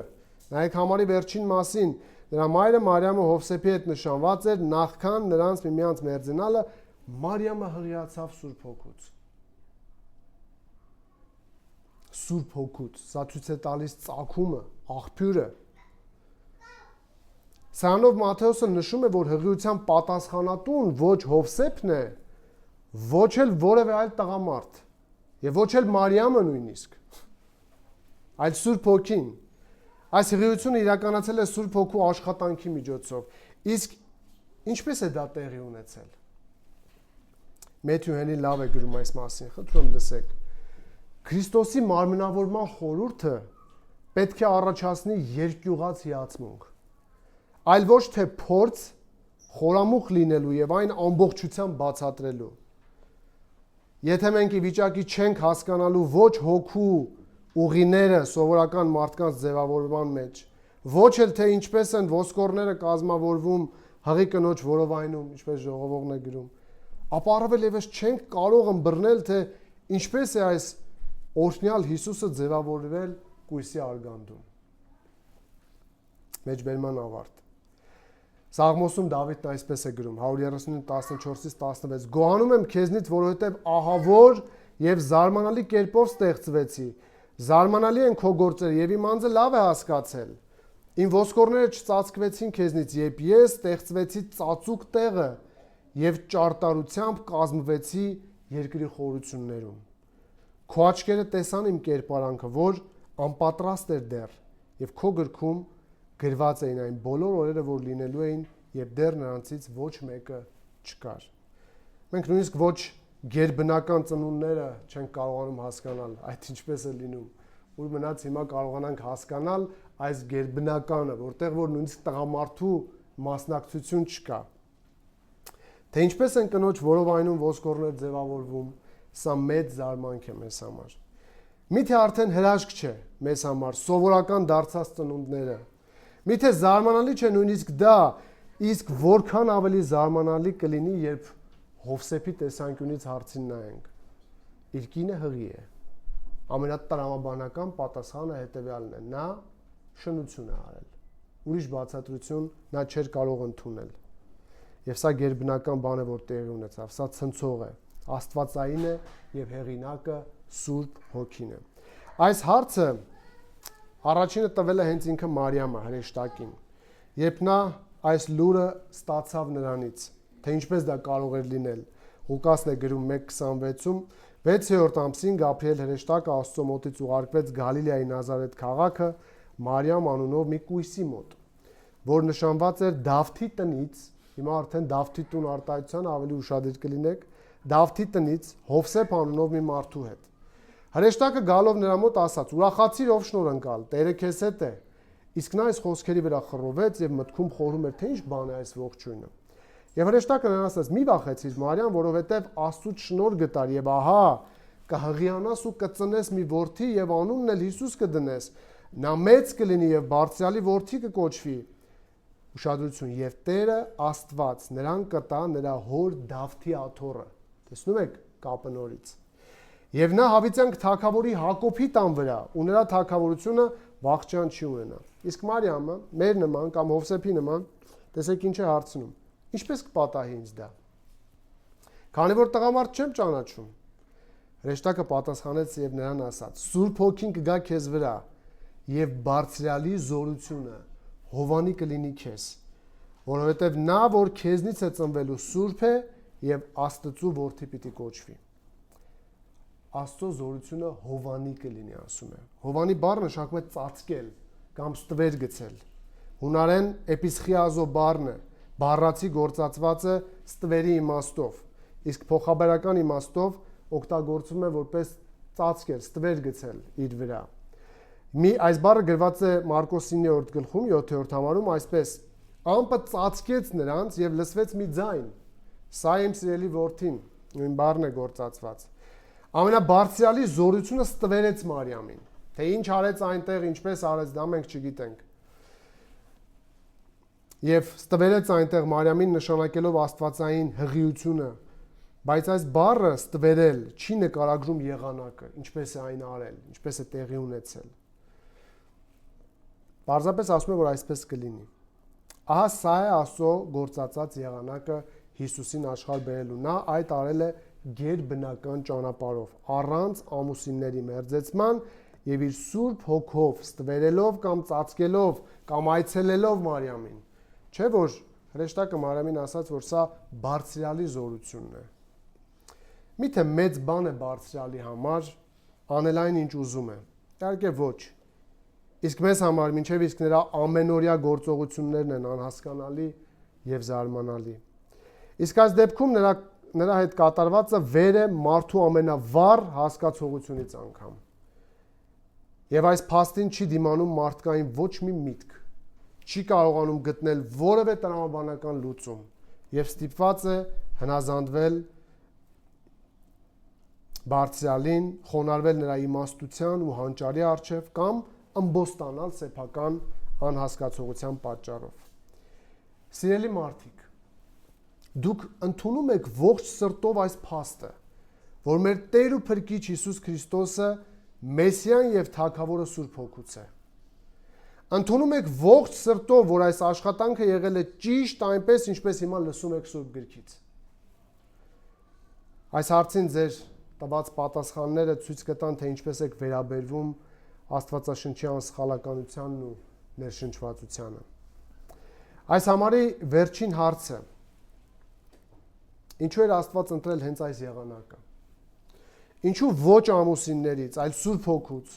Նայեք համարի վերջին մասին, նրա մայրը Մարիամը Հովսեփի հետ նշանված էր նախքան նրանց միմյանց մերձենալը, Մարիամը հղիացավ Սուրբ Հոգուց։ Սուրբ Հոգուց, սա ցույց է տալիս ծագումը, աղբյուրը։ Սրանով Մատթեոսը նշում է, որ հղիության պատասխանատուն ոչ Հովսեփն է, ոչ էլ որևէ այլ տղամարդ, եւ ոչ էլ Մարիամը նույնիսկ, այլ Սուրբ Հոգին։ Այս հղիությունը իրականացել է Սուրբ Հոգու աշխատանքի միջոցով։ Իսկ ինչպես է դա տեղի ունեցել։ Մեթյու Հենրին լավ է գրում այս մասին, խնդրում լսեք։ Քրիստոսի մարմնավորման խորհուրդը պետք է առաջացնի երկյուղած հիացմունք, այլ ոչ թե փորձ խորամուխ լինելու եւ այն ամբողջությամբ բացատրելու։ Եթե մենք ի վիճակի չենք հասկանալու ոչ հոգու ուղիները սովորական մարդկանց ձևավորման մեջ, ոչ էլ թե ինչպես են ոսկորները կազմավորվում հղի կնոջ որովայնում, ինչպես ժողովողն է գրում, ապա առավել եւս չենք կարող ըմբռնել, թե ինչպես է այս օրհնյալ Հիսուսը ձևավորվել կույսի արգանդում։ Մեջբերման ավարտ։ Սաղմոսում Դավիթն այսպես է գրում 139:14-16 Գոհանում եմ քեզնից, որովհետև ահավոր եւ զարմանալի կերպով ստեղծվեցի։ Զարմանալի են քո գործերը եւ իմ անձը լավ է հասկացել։ Իմ ոսկորները չծածկվեցին քեզնից, երբ ես ստեղծվեցի ծածուկ տեղը եւ ճարտարությամբ կազմվեցի երկրի խորություններում։ Քո աչքերը տեսան իմ կերպարանքը, որ անպատրաստ էր դեռ, եւ քո գրքում գրված էին այն բոլոր օրերը, որ լինելու էին, եւ դեռ նրանցից ոչ մեկը չկար։ Մենք նույնիսկ ոչ գերբնական ծնունդները չենք կարողանում հասկանալ, այդ ինչպես է լինում։ Ուր մնաց հիմա կարողանանք հասկանալ այս գերբնականը, որտեղ որ նույնիսկ տղամարդու մասնակցություն չկա։ Թե ինչպես են կնոջ որովայնում ոսկորներ ձևավորվում, սա մեծ զարմանք է մեզ համար։ Միթե արդեն հրաշք չէ մեզ համար սովորական դարձած ծնունդները։ Միթե զարմանալի չէ նույնիսկ դա, իսկ որքան ավելի զարմանալի կլինի, երբ Հովսեփի տեսանկյունից հարցին նայենք։ Իր կինը հղի է։ Ամենատրամաբանական պատասխանը հետևյալն է. նա շնություն է արել։ Ուրիշ բացատրություն նա չէր կարող ընդունել։ Եվ սա գերբնական բան է, որ տեղի ունեցավ, սա ցնցող է, աստվածային է եւ հեղինակը Սուրբ Հոգին է։ Այս հարցը առաջինը տվել է հենց ինքը Մարիամը հրեշտակին, երբ նա այս լուրը ստացավ նրանից, թե ինչպես դա կարող էր լինել։ Ղուկասն է գրում 1:26-ում 6-րդ ամսին Գաբրիել հրեշտակը Աստծո մոտից ուղարկվեց Գալիլեայի Նազարեթ քաղաքը Մարիամ անունով մի կույսի մոտ, որ նշանված էր Դավթի տնից, հիմա արդեն Դավթի տուն արտահայտության ավելի ուշադիր կլինեք, Դավթի տնից Հովսեփ անունով մի մարդու հետ։ Հրեշտակը գալով նրա մոտ ասաց. «Ուրախացիր, ով շնորհընկալ, Տերը քեզ հետ է»։ Իսկ նա այս խոսքերի վրա խռովեց եւ մտքում խորհում էր, թե ինչ բան է այս ողջույնը։ Եվ հրեշտակը նրան ասաց. «Մի վախեցիր, Մարիամ, որովհետեւ Աստծուց շնորհ գտար եւ ահա կհղիանաս ու կծնես մի որդի եւ անունն էլ Հիսուս կդնես։ Նա մեծ կլինի եւ բարձրալի որդի կկոչվի»։ Ուշադրություն, եւ Տերը Աստված նրան կտա նրա հոր Դավթի աթոռը։ Տեսնում եք կապը նորից։ Եվ նա հավիտյան թագավորի Հակոբի տան վրա ու նրա թագավորությունը վախճան չի ունենա։ Իսկ Մարիամը, մեր նման կամ Հովսեփի նման, տեսեք ինչ է հարցնում. ինչպես կպատահի ինձ դա։ Քանի որ տղամարդ չեմ ճանաչում։ Հրեշտակը պատասխանեց եւ նրան ասաց. Սուրբ Հոգին կգա քեզ վրա եւ բարձրալի զորությունը Հովանի կլինի քեզ, որովհետեւ նա, որ քեզնից է ծնվելու Սուրբ է եւ Աստծու որդի պիտի կոչվի։ Աստծո զորությունը Հովանի կլինի, ասում է։ Հովանի բառը նշանակում է ծածկել կամ ստվեր գցել։ Հունարեն էպիսխիազո բառն է, բառացի գործածված է ստվերի իմաստով, իսկ փոխաբերական իմաստով օգտագործվում է որպես ծածկել, ստվեր գցել իր վրա։ Այս բառը գրված է Մարկոս 9-րդ գլխում 7-րդ համարում այսպես. «Ամպը ծածկեց նրանց եւ լսվեց մի ձայն. Սա իմ սիրելի որդին», նույն բառն է գործածված։ Ամենաբարձրալի զորությունը ստվերեց Մարիամին։ Թե ինչ արեց այնտեղ, ինչպես արեց, դա մենք չգիտենք։ Եվ ստվերեց այնտեղ Մարիամին նշանակելով աստվածային հղիությունը, բայց այս բառը ստվերել չի նկարագրում եղանակը, ինչպես է այն արել, ինչպես է տեղի ունեցել։ Պարզապես ասում է, որ այսպես կլինի։ Ահա սա է Աստծո գործածած եղանակը Հիսուսին աշխարհ բերելու։ Նա այդ արել է գերբնական ճանապարհով, առանց ամուսինների մերձեցման եւ իր Սուրբ Հոգով ստվերելով կամ ծածկելով կամ այցելելով Մարիամին։ Չէ՞ որ հրեշտակը Մարիամին ասաց, որ սա բարձրալի զորությունն է։ Միթե մեծ բան է բարձրալի համար անել այն, ինչ ուզում է։ Իհարկե ոչ։ Իսկ մեզ համար մինչև իսկ նրա ամենօրյա գործողություններն են անհասկանալի եւ զարմանալի։ Իսկ այս դեպքում նրա հետ կատարվածը վեր է մարդու ամենավառ հասկացողությունից անգամ։ Եվ այս փաստին չի դիմանում մարդկային ոչ մի միտք, չի կարողանում գտնել որևէ տրամաբանական լուծում եւ ստիպված է հնազանդվել բարձրալին, խոնարհվել նրա իմաստության ու հանճարի առջև կամ ըմբոստանալ սեփական անհասկացողության պատճառով։ Սիրելի մարդիկ, դուք ընդունում եք ողջ սրտով այս փաստը, որ մեր Տեր ու Փրկիչ Հիսուս Քրիստոսը Մեսիան եւ Թագավորը Սուրբ Հոգուց է։ Ընդունում եք ողջ սրտով, որ այս աշխատանքը եղել է ճիշտ այնպես, ինչպես հիմա լսում եք Սուրբ Գրքից։ Այս հարցին ձեր տված պատասխանները ցույց կտան, թե ինչպես եք վերաբերվում Աստվածաշնչի անսխալականությանն ու ներշնչվածությանը։ Այս համարի վերջին հարցը. ինչու էր Աստված ընտրել հենց այս եղանակը։ Ինչու ոչ ամուսիններից, այլ Սուրբ Հոգուց։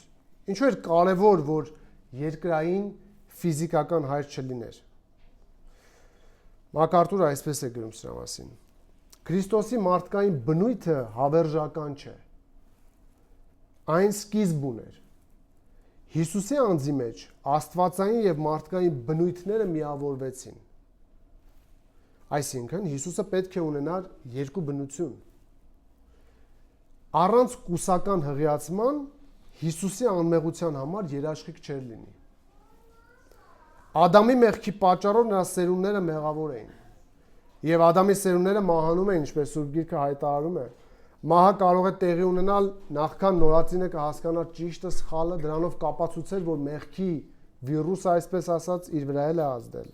Ինչու էր կարևոր, որ երկրային ֆիզիկական հայր չլիներ։ Մակարդուրը այսպես է գրում սրա մասին. Քրիստոսի մարդկային բնույթը հավերժական չէ։ Այն սկիզբ ուներ։ Հիսուսի անձի մեջ աստվածային եւ մարդկային բնույթները միավորվեցին։ Այսինքն Հիսուսը պետք է ունենար երկու բնություն։ Առանց կուսական հղիացման Հիսուսի անմեղության համար երաշխիք չէր լինի։ Ադամի մեղքի պատճառով նրա սերունդները մեղավոր էին։ Եվ Ադամի սերունդները մահանում էին, ինչպես Սուրբ Գիրքը հայտարարում է։ Մահը կարող է տեղի ունենալ նախքան նորածինը կհասկանար ճիշտը սխալը, դրանով կապացուցել, որ մեղքի վիրուսը, այսպես ասած, իր վրա է ազդել։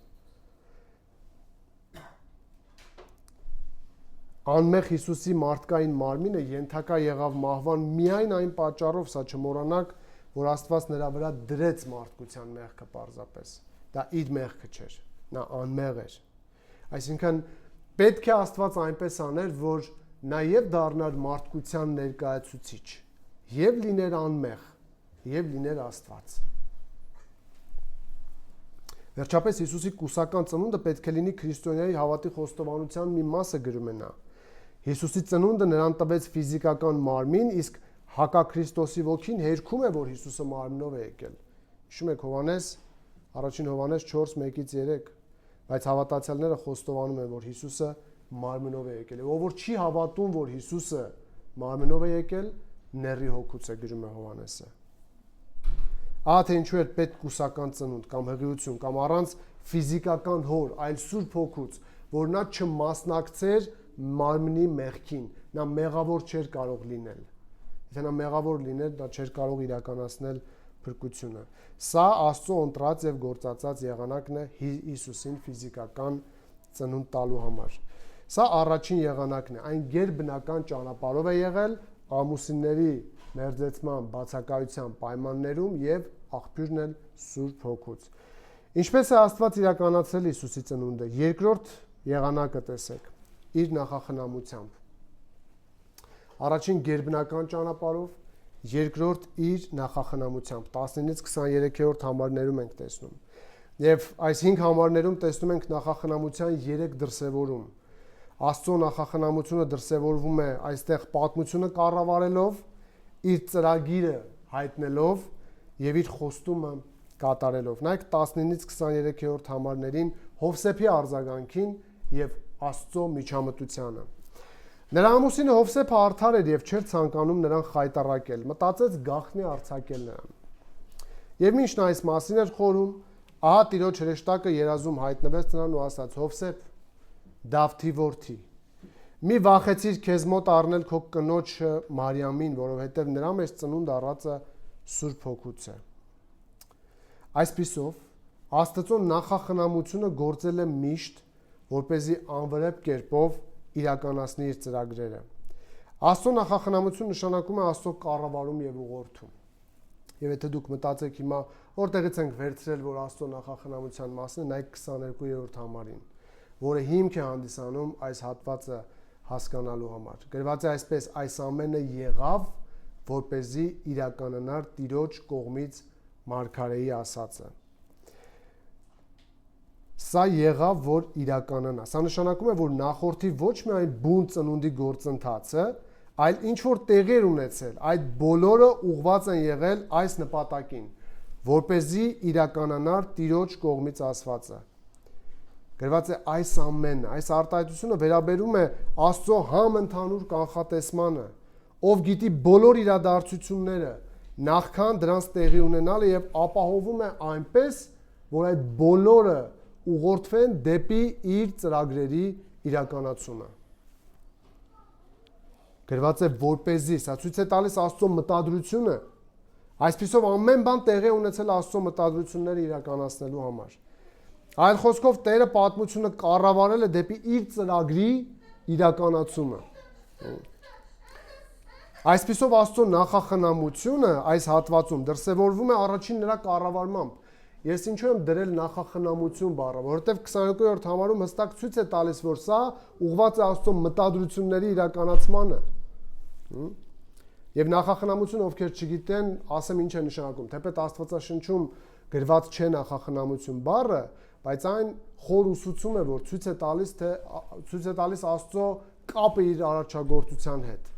Անմեղ Հիսուսի մարդկային մարմինը ենթակա եղավ մահվան միայն այն պատճառով, սա չմոռանաք, որ Աստված նրա վրա դրեց մարդկության մեղքը պարզապես։ Դա իր մեղքը չէր, նա անմեղ էր։ Այսինքն պետք է Աստված այնպես աներ, որ նա եւ դառնար մարդկության ներկայացուցիչ, եւ լիներ անմեղ, եւ լիներ Աստված։ Վերջապես Հիսուսի կուսական ծնունդը պետք է լինի քրիստոնյայի հավատի խոստովանության մի մասը, գրում է նա։ Հիսուսի ծնունդը նրան տվեց ֆիզիկական մարմին, իսկ հակաքրիստոսի ոգին հերքում է, որ Հիսուսը մարմնով է եկել։ Հիշում եք Հովհաննես, առաջին Հովհաննես 4:1-3, բայց հավատացյալները խոստովանում են, որ Հիսուսը մարմնով է եկել։ Ով որ չի հավատում, որ Հիսուսը մարմնով է եկել, նեռի հոգուց է, գրում է Հովհաննեսը։ Ահա թե ինչու էր պետք կուսական ծնունդ կամ հղիություն կամ առանց ֆիզիկական հոր, այլ Սուրբ Հոգուց, որ նա չմասնակցեր մարմնի մեղքին, նա մեղավոր չէր կարող լինել։ Եթե նա մեղավոր լիներ, դա չէր կարող իրականացնել փրկությունը։ Սա Աստծո ընտրած եւ գործածած եղանակն է Հիսուսին ֆիզիկական ծնունդ տալու համար։ Սա առաջին եղանակն է, այն գերբնական ճանապարհով է եղել ամուսինների մերձեցման բացակայության պայմաններում եւ աղբյուրն էլ Սուրբ Հոգուց։ Ինչպես է Աստված իրականացրել Հիսուսի ծնունդը։ Երկրորդ եղանակը տեսեք, իր նախախնամությամբ։ Առաջին գերբնական ճանապարհով, երկրորդ իր նախախնամությամբ 19-ից 23-րդ համարներում ենք տեսնում։ Եվ այս 5 համարներում տեսնում ենք նախախնամության 3 դրսևորում։ Աստծո նախախնամությունը դրսևորվում է այստեղ պատմությունը կառավարելով, իր ծրագիրը հայտնելով եւ իր խոստումը կատարելով։ Նայեք 19-ից 23-րդ համարներին Հովսեփի արձագանքին եւ Աստծո միջամտությանը։ Նրա ամուսինը Հովսեփը արդար էր եւ չէր ցանկանում նրան խայտառակել, մտածեց գաղտնի արձակել նրան։ Եվ մինչ նա այս մասին էր խորում, ահա Տիրոջ հրեշտակը երազում հայտնվեց նրան ու ասաց. Հովսեփ, Դավթի որդի, մի վախեցիր քեզ մոտ առնել քո կնոջ Մարիամին, որովհետև նրա մեջ ծնունդ առածը Սուրբ Հոգուց է։ Այսպիսով, Աստծո նախախնամությունը գործել է միշտ, որպեսզի անվրեպ կերպով իրականացնի իր ծրագրերը։ Աստծո նախախնամություն նշանակում է Աստծո կառավարում եւ ուղղորդում։ Եվ եթե դուք մտածեք հիմա որտեղից ենք վերցրել, որ Աստծո նախախնամության մասն է, նայեք 22-րդ համարին, որը հիմք է հանդիսանում այս հատվածը հասկանալու համար։ Գրված է այսպես. այս ամենը եղավ, որպեսզի իրականանար Տիրոջ կողմից մարգարեի ասածը։ Սա եղավ, որ իրականանա։ Սա նշանակում է, որ նախորդի ոչ միայն բուն ծնունդի գործընթացը, այլ ինչ որ տեղեր ունեցել, այդ բոլորը ուղղված են եղել այս նպատակին, որպեսզի իրականանար Տիրոջ կողմից ասվածը։ Գրված է այս ամենը, այս արտահայտությունը վերաբերում է Աստծո համընդհանուր կանխատեսմանը, ով գիտի բոլոր իրադարձությունները, նախքան դրանց տեղի ունենալը եւ ապահովում է այնպես, որ այդ բոլորը ուղղորդվեն դեպի իր ծրագրերի իրականացումը։ Գրված է որպեսզի, սա ցույց է տալիս Աստծո մտադրությունը, այսպիսով ամեն բան տեղի ունեցել Աստծո մտադրությունները իրականացնելու համար։ Այլ խոսքով Տերը պատմությունը կառավարել է դեպի իր ծրագրի իրականացումը։ Այսպիսով Աստծո նախախնամությունը այս հատվածում դրսևորվում է առաջին նրա կառավարմամբ։ Ես ինչու եմ դրել նախախնամություն բառը, որովհետև 22-րդ համարում հստակ ցույց է տալիս, որ սա ուղղված է Աստծո մտադրությունների իրականացմանը։ Եվ նախախնամություն, ովքեր չգիտեն, ասեմ ինչ է նշանակում, թեպետ Աստվածաշնչում գրված չէ նախախնամություն բառը, բայց այն խոր ուսուցում է, որ ցույց է տալիս Աստծո կապը իր արարչագործության հետ։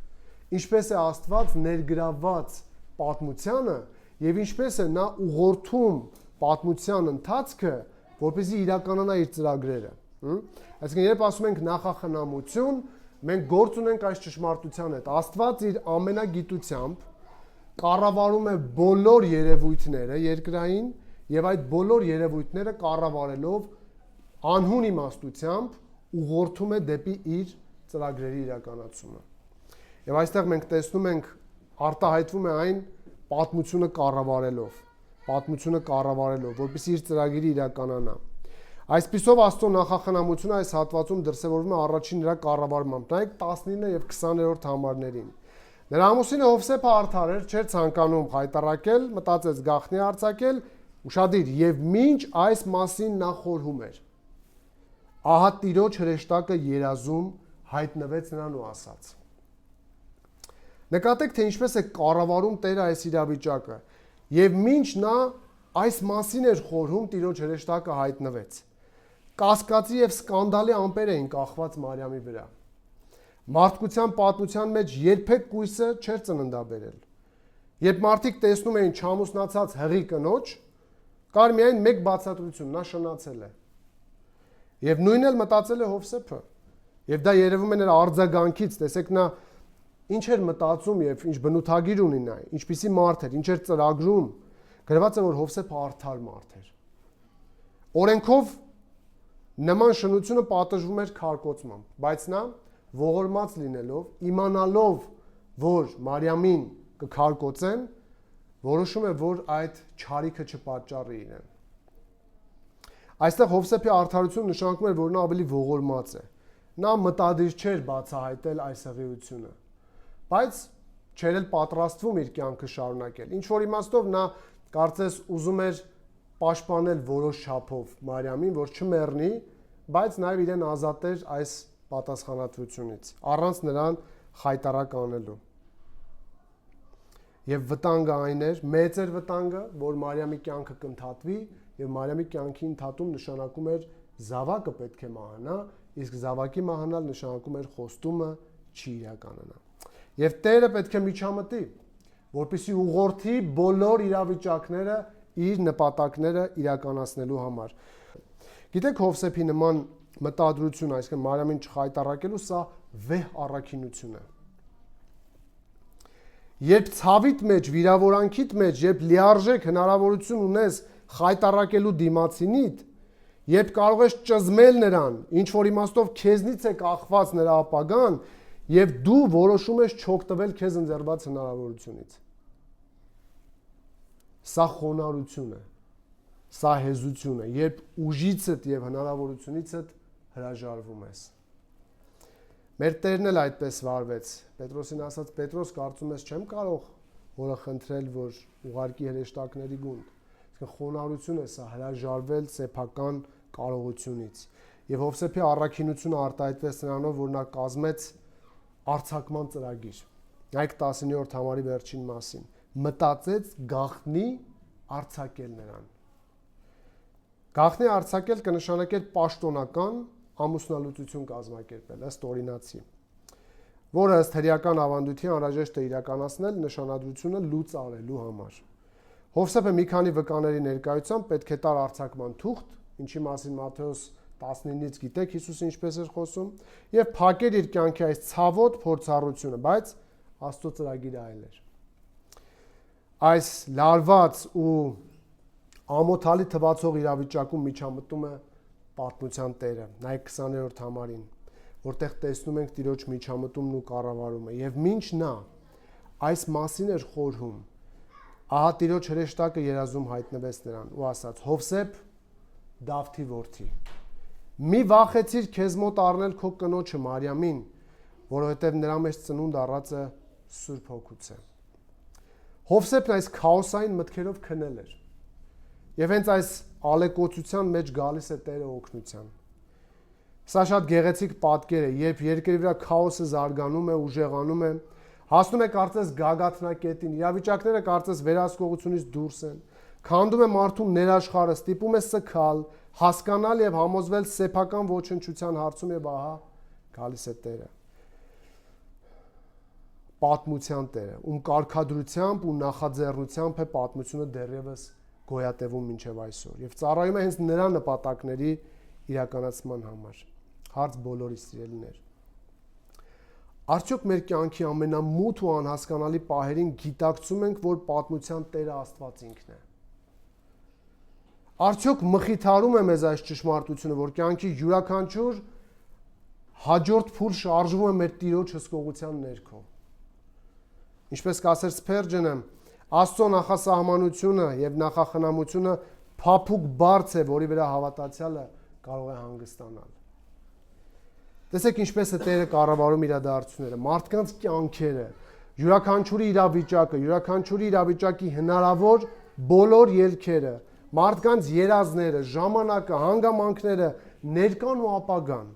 Ինչպես է Աստված ներգրավված պատմությանը եւ ինչպես է նա ուղղորդում պատմության ընթացքը, որպեսզի իրականանա իր ծրագրերը։ Այսինքն, երբ ասում ենք նախախնամություն, մենք գործ ունենք այս ճշմարտության հետ։ Աստված իր ամենագիտությամբ կառավարում է բոլոր երևույթները երկրային եւ այդ բոլոր երևույթները կառավարելով անհուն իմաստությամբ ուղղորդում է դեպի իր ծրագրերի իրականացումը։ Եվ այստեղ մենք տեսնում ենք արտահայտվում է այն պատմությունը կառավարելով, որպեսզի իր ծրագիրը իրականանա։ Այսպիսով Աստծո նախախնամությունը այս հատվածում դրսևորվում է առաջին նրա կառավարմամբ։ Նայեք 19 եւ 20-րդ համարներին։ Նրա ամուսինը Հովսեփը արդար էր, չէր ցանկանում խայտառակել, մտածեց գաղտնի արձակել, ուշադիր, եւ մինչ այս մասին նա խորհում էր։ Ահա Տիրոջ հրեշտակը երազում հայտնվեց նրան ու ասաց. Նկատեք, թե ինչպես է կառավարում Տերը այս իրավիճակը, եւ մինչ նա այս մասին էր խորհում, Տիրոջ հրեշտակը հայտնվեց։ Կասկածի եւ սկանդալի ամպեր էին կախված Մարիամի վրա։ Մարդկության պատմության մեջ երբեք կույսը չէր ծննդաբերել։ Երբ մարդիկ տեսնում էին չամուսնացած հղի կնոջ, կար միայն մեկ բացատրություն՝ նա շնացել է։ Եվ նույնն էլ մտածել է Հովսեփը։ Եվ դա երևում է նրա արձագանքից, տեսեք նա ինչ էր մտածում եւ ինչ բնութագիր ունի նա, ինչպիսի մարդ էր, ինչ էր ծրագրում։ Գրված է, որ Հովսեփը արդար մարդ էր։ Օրենքով նման շնությունը պատժվում էր քարկոծմամբ, բայց նա ողորմած լինելով, իմանալով, որ Մարիամին կքարկոծեն, որոշում է, որ այդ չարիքը չպատճառի իրեն։ Այստեղ Հովսեփի արդարությունը նշանակում էր, որ նա ավելի ողորմած է։ Նա մտադիր չէր բացահայտել այս հղիությունը, բայց չէր էլ պատրաստվում իր կյանքը շարունակել։ Ինչ որ իմաստով նա կարծես ուզում էր պաշտպանել որոշ չափով Մարիամին, որ չմեռնի, բայց նաև իրեն ազատեր այս պատասխանատվությունից, առանց նրան խայտառակ անելու։ Եվ վտանգը այն էր, մեծ էր վտանգը, որ Մարիամի կյանքը կընդհատվի, եւ Մարիամի կյանքի ընդհատում նշանակում էր զավակը պետք է մահանա, իսկ զավակի մահանալ նշանակում էր խոստումը չի իրականանա։ Եվ Տերը պետք է միջամտի, որպեսզի ուղղորդի բոլոր իրավիճակները իր նպատակները իրականացնելու համար։ Գիտեք Հովսեփի նման մտադրություն, այսինքն Մարիամին չխայտառակելու, սա վեհ առաքինություն է։ Երբ ցավիտ մեջ, վիրավորանքիդ մեջ, երբ լիարժեք հնարավորություն ունես խայտառակելու դիմացինիդ, երբ կարող ես ճզմել նրան, ինչ որ իմաստով քեզնից է կախված նրա ապագան, եւ դու որոշում ես չօգտվել քեզ ընձեռված հնարավորությունից։ Սա խոնարհություն է, սա հեզություն է, երբ ուժիցդ եւ հնարավորությունիցդ հրաժարվում ես։ Մեր Տերն էլ այդպես վարվեց։ Պետրոսին ասաց. Պետրոս, կարծում ես չեմ կարող որը խնդրել, որ ուղարկի հրեշտակների գունդ։ Իսկ խոնարհություն է սա, հրաժարվել սեփական կարողությունից։ Եվ Հովսեփի առաքինությունը արտահայտվեց նրանով, որ նա կազմեց արձակման ծրագիր։ Նայեք 19-րդ համարի վերջին մասին։ Մտածեց գաղտնի արձակել նրան։ Գաղտնի արձակել կնշանակեր պաշտոնական ամուսնալուծություն կազմակերպել, ըստ օրինացի, որը ըստ հրեական ավանդույթի անհրաժեշտ է իրականացնել նշանադրությունը լուծ արելու համար։ Հովսեփը մի քանի վկաների ներկայությամբ պետք է տար արձակման թուղթ, ինչի մասին Մատթեոս 19-ից գիտեք Հիսուսը ինչպես էր խոսում, եւ փակեր իր կյանքի այս ցավոտ փորձառությունը, բայց Աստծո ծրագիրը այլ էր։ Այս լարված ու ամոթալի թվացող իրավիճակում միջամտում է պատմության Տերը։ Նայեք 20-րդ համարին։ որտեղ տեսնում ենք Տիրոջ միջամտումն ու կառավարումը, եւ մինչ նա այս մասին էր խորհում, ահա Տիրոջ հրեշտակը երազում հայտնվեց նրան ու ասաց. Հովսեփ, Դավթի որդի, մի վախեցիր քեզ մոտ առնել քո կնոջը Մարիամին, որովհետև նրա մեջ ծնունդ առածը Սուրբ Հոգուց է։ Հովսեփն այս քաոսային մտքերով քնել էր։ Եվ հենց այս ալեկոծության մեջ գալիս է Տերը օգնության։ Սա շատ գեղեցիկ պատկեր է, երբ երկրի վրա քաոսը զարգանում է, ուժեղանում է, հասնում է կարծես գագաթնակետին, իրավիճակները կարծես վերահսկողությունից դուրս են, քանդում է մարդու ներաշխարհը, ստիպում է սգալ, հասկանալ եւ համոզվել սեփական ոչնչության հարցում եւ ահա գալիս է Տերը։ Պատմության Տերը, ում կարգադրությամբ ու նախաձեռնությամբ է պատմությունը դեռևս գոյատևում մինչև այսօր եւ ծառայում է հենց նրա նպատակների իրականացման համար։ Հարց բոլորիս սիրելիներ։ Արդյոք մեր կյանքի ամենամութ ու անհասկանալի պահերին գիտակցում ենք, որ պատմության Տերը Աստված ինքն է։ Արդյոք մխիթարում է մեզ այս ճշմարտությունը, որ կյանքի յուրաքանչյուր հաջորդ փուլ շարժվում է մեր Տիրոջ հսկողության ներքո։ Ինչպես կասեր Սփերջենը, Աստծո նախասահմանությունը եւ նախախնամությունը փափուկ բարձ է, որի վրա հավատացյալը կարող է հանգստանալ։ Տեսեք ինչպես է Տերը կառավարում իրադարձությունները, մարդկանց կյանքերը, յուրաքանչյուրի իրավիճակի հնարավոր բոլոր ելքերը, մարդկանց երազները, ժամանակը, հանգամանքները, ներկան ու ապագան։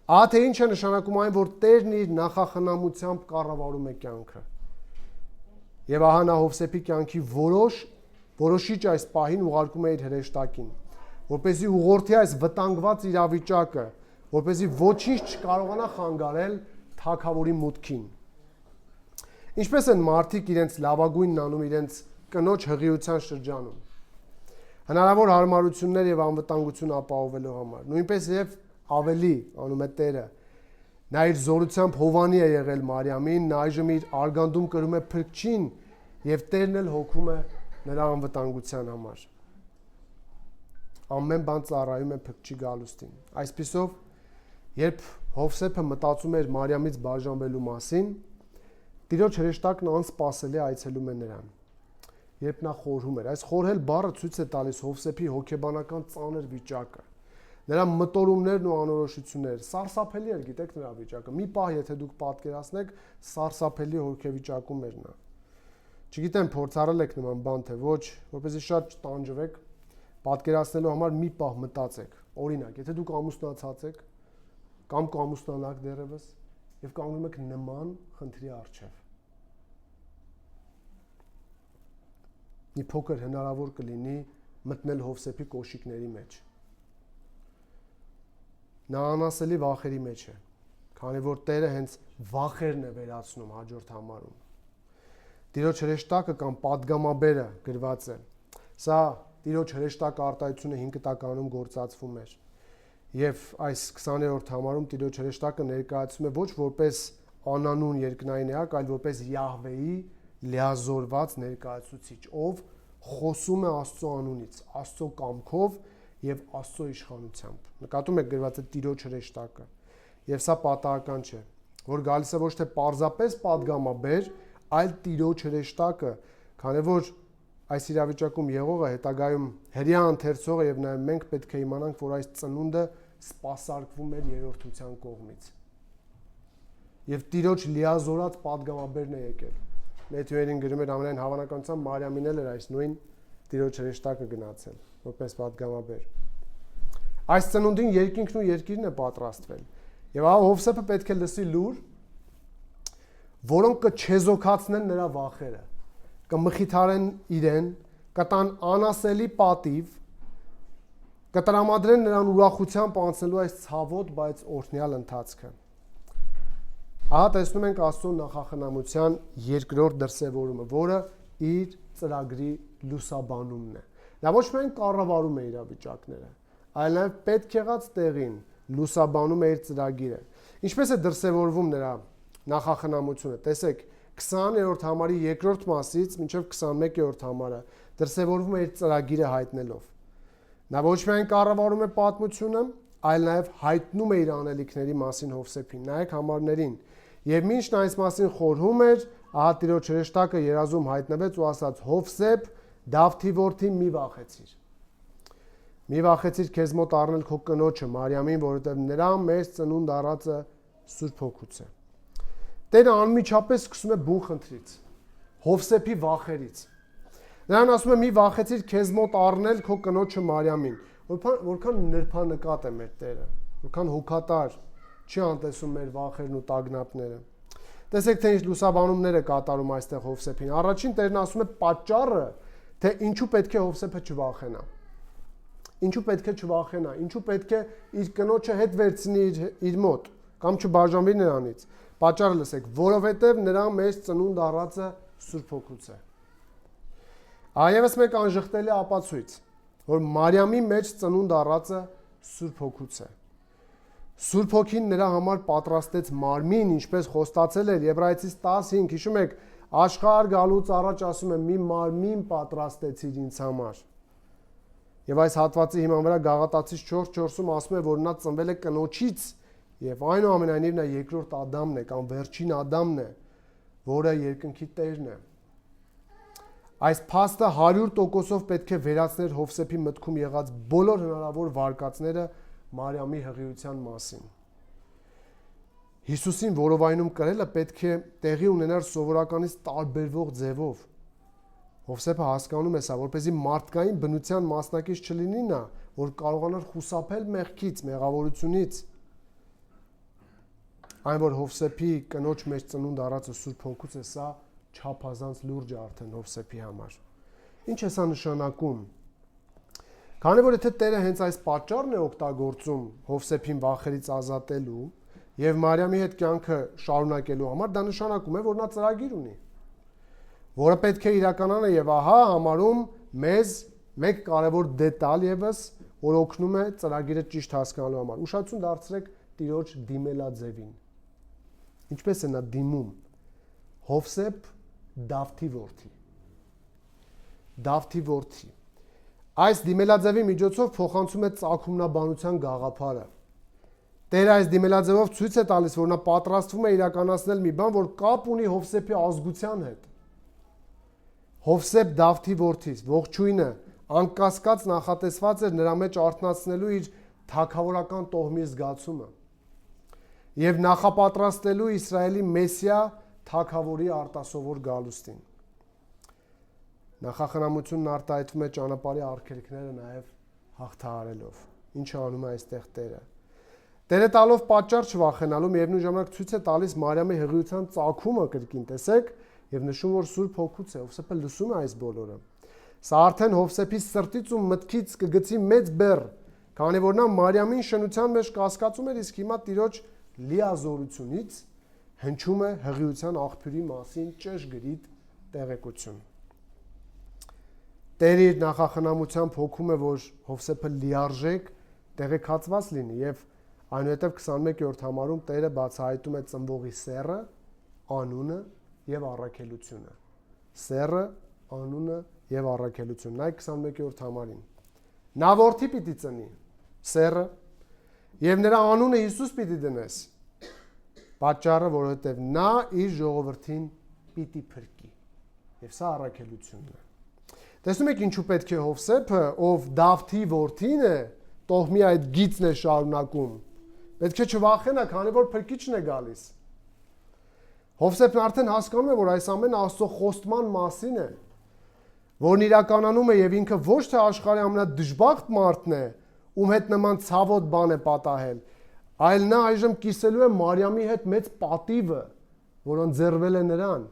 Ահա թե ինչ է նշանակում այն, որ Տերն իր նախախնամությամբ կառավարում է կյանքը։ Եվ ահա նա Հովսեփի կյանքի որոշիչ այս պահին ուղարկում է իր հրեշտակին, որպեսզի ուղղորդի այս վտանգված իրավիճակը, որպեսզի ոչինչ չկարողանա խանգարել թագավորի մուտքին։ Ինչպես են մարդիկ իրենց լավագույնն անում իրենց կնոջ հղիության շրջանում, հնարավոր հարմարություններ եւ անվտանգություն ապահովելու համար, նույնպես եւ ավելի անում է Տերը։ Նա իր զորությամբ Հովանի է եղել Մարիամին, նա այժմ իր արգանդում կրում է Փրկչին եւ Տերն էլ հոգում է նրա անվտանգության համար։ Ամեն բան ծառայում է Փրկչի գալուստին։ Այսպիսով, երբ Հովսեփը մտածում էր Մարիամից բաժանվելու մասին, Տիրոջ հրեշտակն անսպասելի այցելում է նրան։ Երբ նա խորհում էր, այս խորհել բառը ցույց է տալիս Հովսեփի հոգեբանական ծանր վիճակը։ Նրա մտորումներն ու անորոշությունները, սարսափելի էր, գիտեք, նրա վիճակը։ Մի պահ, եթե դուք պատկերացնեք, սարսափելի հոգեվիճակում էր նա։ Չգիտեմ, փորձարել եք նման բան, թե ոչ, որպեսզի շատ չտանջվեք, պատկերացնելու համար մի պահ մտածեք։ Օրինակ, եթե դուք ամուսնացած եք կամ կամուսնանաք դեռևս եւ կանգնում եք նման խնդրի առջեւ։ Մի փոքր հնարավոր կլինի մտնել Հովսեփի կոշիկների մեջ։ Նա անասելի վախերի մեջ է, քանի որ Տերը հենց վախերն է վերացնում հաջորդ համարում։ Տիրոջ հրեշտակը կամ պատգամաբերը գրված է։ Սա Տիրոջ հրեշտակ արտահայտությունը 5 տականում գործածվում էր։ Եվ այս 20-րդ համարում Տիրոջ հրեշտակը ներկայացվում է ոչ որպես անանուն երկնային էակ, այլ որպես Յահվեի լիազորված ներկայացուցիչ, ով խոսում է Աստծո անունից, Աստծո կամքով եւ Աստծո իշխանությամբ։ Նկատում եք գրված է Տիրոջ հրեշտակը։ Եվ սա պատահական չէ, որ գալիս է ոչ թե պարզապես պատգամաբեր, այլ Տիրոջ հրեշտակը, քանի որ այս իրավիճակում եղողը հետագայում հրյա ընթերցողը եւ նաեւ մենք պետք է իմանանք, որ այս ծնունդը սպասարկվում էր երրորդության կողմից։ Եվ Տիրոջ լիազորած պատգամաբերն է եկել։ Մեթյուերին գրում էր ամենայն հավանականությամբ Մարիամին էլ էր այս նույն Տիրոջ հրեշտակը գնացել, որպես պատգամաբեր։ Այս ծնունդին երկինքն ու երկիրն է պատրաստվել։ Եվ ահա Հովսեփը պետք է լսի լուր, որոնք կչեզոքացնեն նրա վախերը, կմխիթարեն իրեն, կտան անասելի պատիվ, կտրամադրեն նրան ուրախությամբ անցնելու այս ցավոտ, բայց օրհնյալ ընթացքը։ Ահա տեսնում ենք Աստծո նախախնամության երկրորդ դրսևորումը, որը իր ծրագրի լուսաբանումն է։ Նա ոչ միայն կառավարում է իրավիճակները, այլ նաև պետք եղած տեղին լուսաբանում է իր ծրագիրը։ Ինչպես է դրսևորվում նրա նախախնամությունը։ Տեսեք, 20-րդ համարի երկրորդ մասից մինչև 21-րդ համարը դրսևորվում է իր ծրագիրը հայտնելով։ Նա ոչ միայն կառավարում է պատմությունը, այլ նաև հայտնում է իր անելիքների մասին Հովսեփին։ Նայեք համարներին։ Եվ մինչ նա այս մասին խորհում էր, ահա Տիրոջ հրեշտակը երազում հայտնվեց ու ասաց. Հովսեփ, Դավթի որդի, մի վախեցիր։ Մի վախեցիր քեզ մոտ առնել քո կնոջը Մարիամին, որովհետև նրա մեծ ծնունդ առածը Սուրբ Հոգուց է։ Տերը անմիջապես սկսում է բուն խնդրից, Հովսեփի վախերից։ Նրան ասում է մի վախեցիր քեզ մոտ առնել քո կնոջը Մարիամին։ Որքան նրբանկատ է մեր Տերը, որքան հոգատար, չի անտեսում մեր վախերն ու տագնապները։ Տեսեք, թե ինչ լուսաբանումներ է կատարում այստեղ Հովսեփին։ Առաջին Տերն ասում է պատճառը, թե ինչու պետք է Հովսեփը չվախենա։ Ինչու պետք է չվախենա, ինչու պետք է իր կնոջը հետ վերցնի իր մոտ, կամ չբաժանվի նրանից։ Պատճառը լսեք, որովհետև նրա մեջ ծնունդ առածը Սուրբ Հոգուց է։ Այևս մեկ անժխտելի ապացույց, որ Մարիամի մեջ ծնունդ առածը Սուրբ Հոգուց է։ Սուրբ Հոգին նրա համար պատրաստեց մարմին, ինչպես խոստացել էր Եբրայեցիս 10:5, հիշում եք, աշխարհ գալուց առաջ ասում է մի մարմին պատրաստեցիր ինձ համար։ Եվ այս հատվածի հիման վրա Գաղատացիս 4:4-ում ասում է, որ նա ծնվել է կնոջից, եւ այնուամենայնիվ նա երկրորդ Ադամն է կամ վերջին Ադամն է, որը երկնքի Տերն է։ Այս փաստը 100%-ով պետք է վերացներ Հովսեփի մտքում եղած բոլոր հնարավոր վարկածները Մարիամի հղիության մասին։ Հիսուսին որովայնում կրելը պետք է տեղի ունենար սովորականից տարբերվող ձևով։ Հովսեփը հասկանում է սա, որպեսզի մարդկային բնության մասնակից չլինի նա, որ կարողանար խուսափել մեղքից, մեղավորությունից։ Այն որ Հովսեփի կնոջ մեջ ծնունդ առածը Սուրբ Հոգուց է, սա չափազանց լուրջ է արդեն Հովսեփի համար։ Ինչ է սա նշանակում։ Քանի որ եթե Տերը հենց այս պատճառն է օգտագործում Հովսեփին վախերից ազատելու եւ Մարիամի հետ կյանքը շարունակելու համար, դա նշանակում է, որ նա ծրագիր ունի, որը պետք է իրականանա, եւ ահա համարում մեզ մեկ կարևոր դետալ եւս, որ օգնում է ծրագիրը ճիշտ հասկանալու համար։ Ուշադրություն դարձրեք Տիրոջ դիմելաձևին։ Ինչպես է նա դիմում։ Հովսեփ Դավթի որդի։ Դավթի որդի։ Այս դիմելաձևի միջոցով փոխանցում է ծագումնաբանության գաղափարը։ Տերը այս դիմելաձևով ցույց է տալիս, որ նա պատրաստվում է իրականացնել մի բան, որ կապ ունի Հովսեփի ազգության հետ։ Հովսեփ Դավթի որդից, ողջույնը անկասկած նախատեսված էր նրա մեջ արթնացնելու իր թագավորական տոհմի զգացումը եւ նախապատրաստելու Իսրայելի Մեսիա թագավորի արտասովոր գալուստին։ Նախախնամությունն արտահայտվում է ճանապարհի արգելքները նաև հաղթահարելով։ Ինչը անում է այստեղ Տերը։ Տերը տալով պատճառ չվախենալու միևնույն ժամանակ ցույց է տալիս Մարիամի հղիության ծագումը կրկին, տեսեք, եւ նշում, որ Սուրբ Հոգուց է, Հովսեփը լսում է այս բոլորը։ Սա արդեն Հովսեփի սրտից ու մտքից կգցի մեծ բեռ, քանի որ նա Մարիամին շնության մեջ կասկածում էր, իսկ հիմա Տիրոջ լիազորությունից հնչում է հղիության աղբյուրի մասին ճշգրիտ տեղեկություն։ Տերը իր նախախնամությամբ հոգում է, որ Հովսեփը լիարժեք տեղեկացված լինի եւ այնուհետև 21-րդ համարում Տերը բացահայտում է ծնվողի սեռը, անունը եւ առաքելությունը։ Սեռը, անունը եւ առաքելությունը։ Նայեք 21-րդ համարին։ Նա որդի պիտի ծնի, սեռը, եւ նրա անունը Հիսուս պիտի դնես։ Պատճառը, որովհետև նա իր ժողովրդին պիտի փրկի։ Եվ սա առաքելությունն է։ Տեսնում եք ինչու պետք է Հովսեփը, ով Դավթի որդին է, տոհմի այդ գիծն է շարունակում։ Պետք է չվախենա, քանի որ փրկիչն է գալիս։ Հովսեփն արդեն հասկանում է, որ այս ամենը Աստծո խոստման մասին է, որն իրականանում է եւ ինքը ոչ թե աշխարհի ամենադժբախտ մարդն է, ում հետ նման ցավոտ բան է պատահել, այլ նա այժմ կիսելու է Մարիամի հետ մեծ պատիվը, որ ընձեռվել է նրան։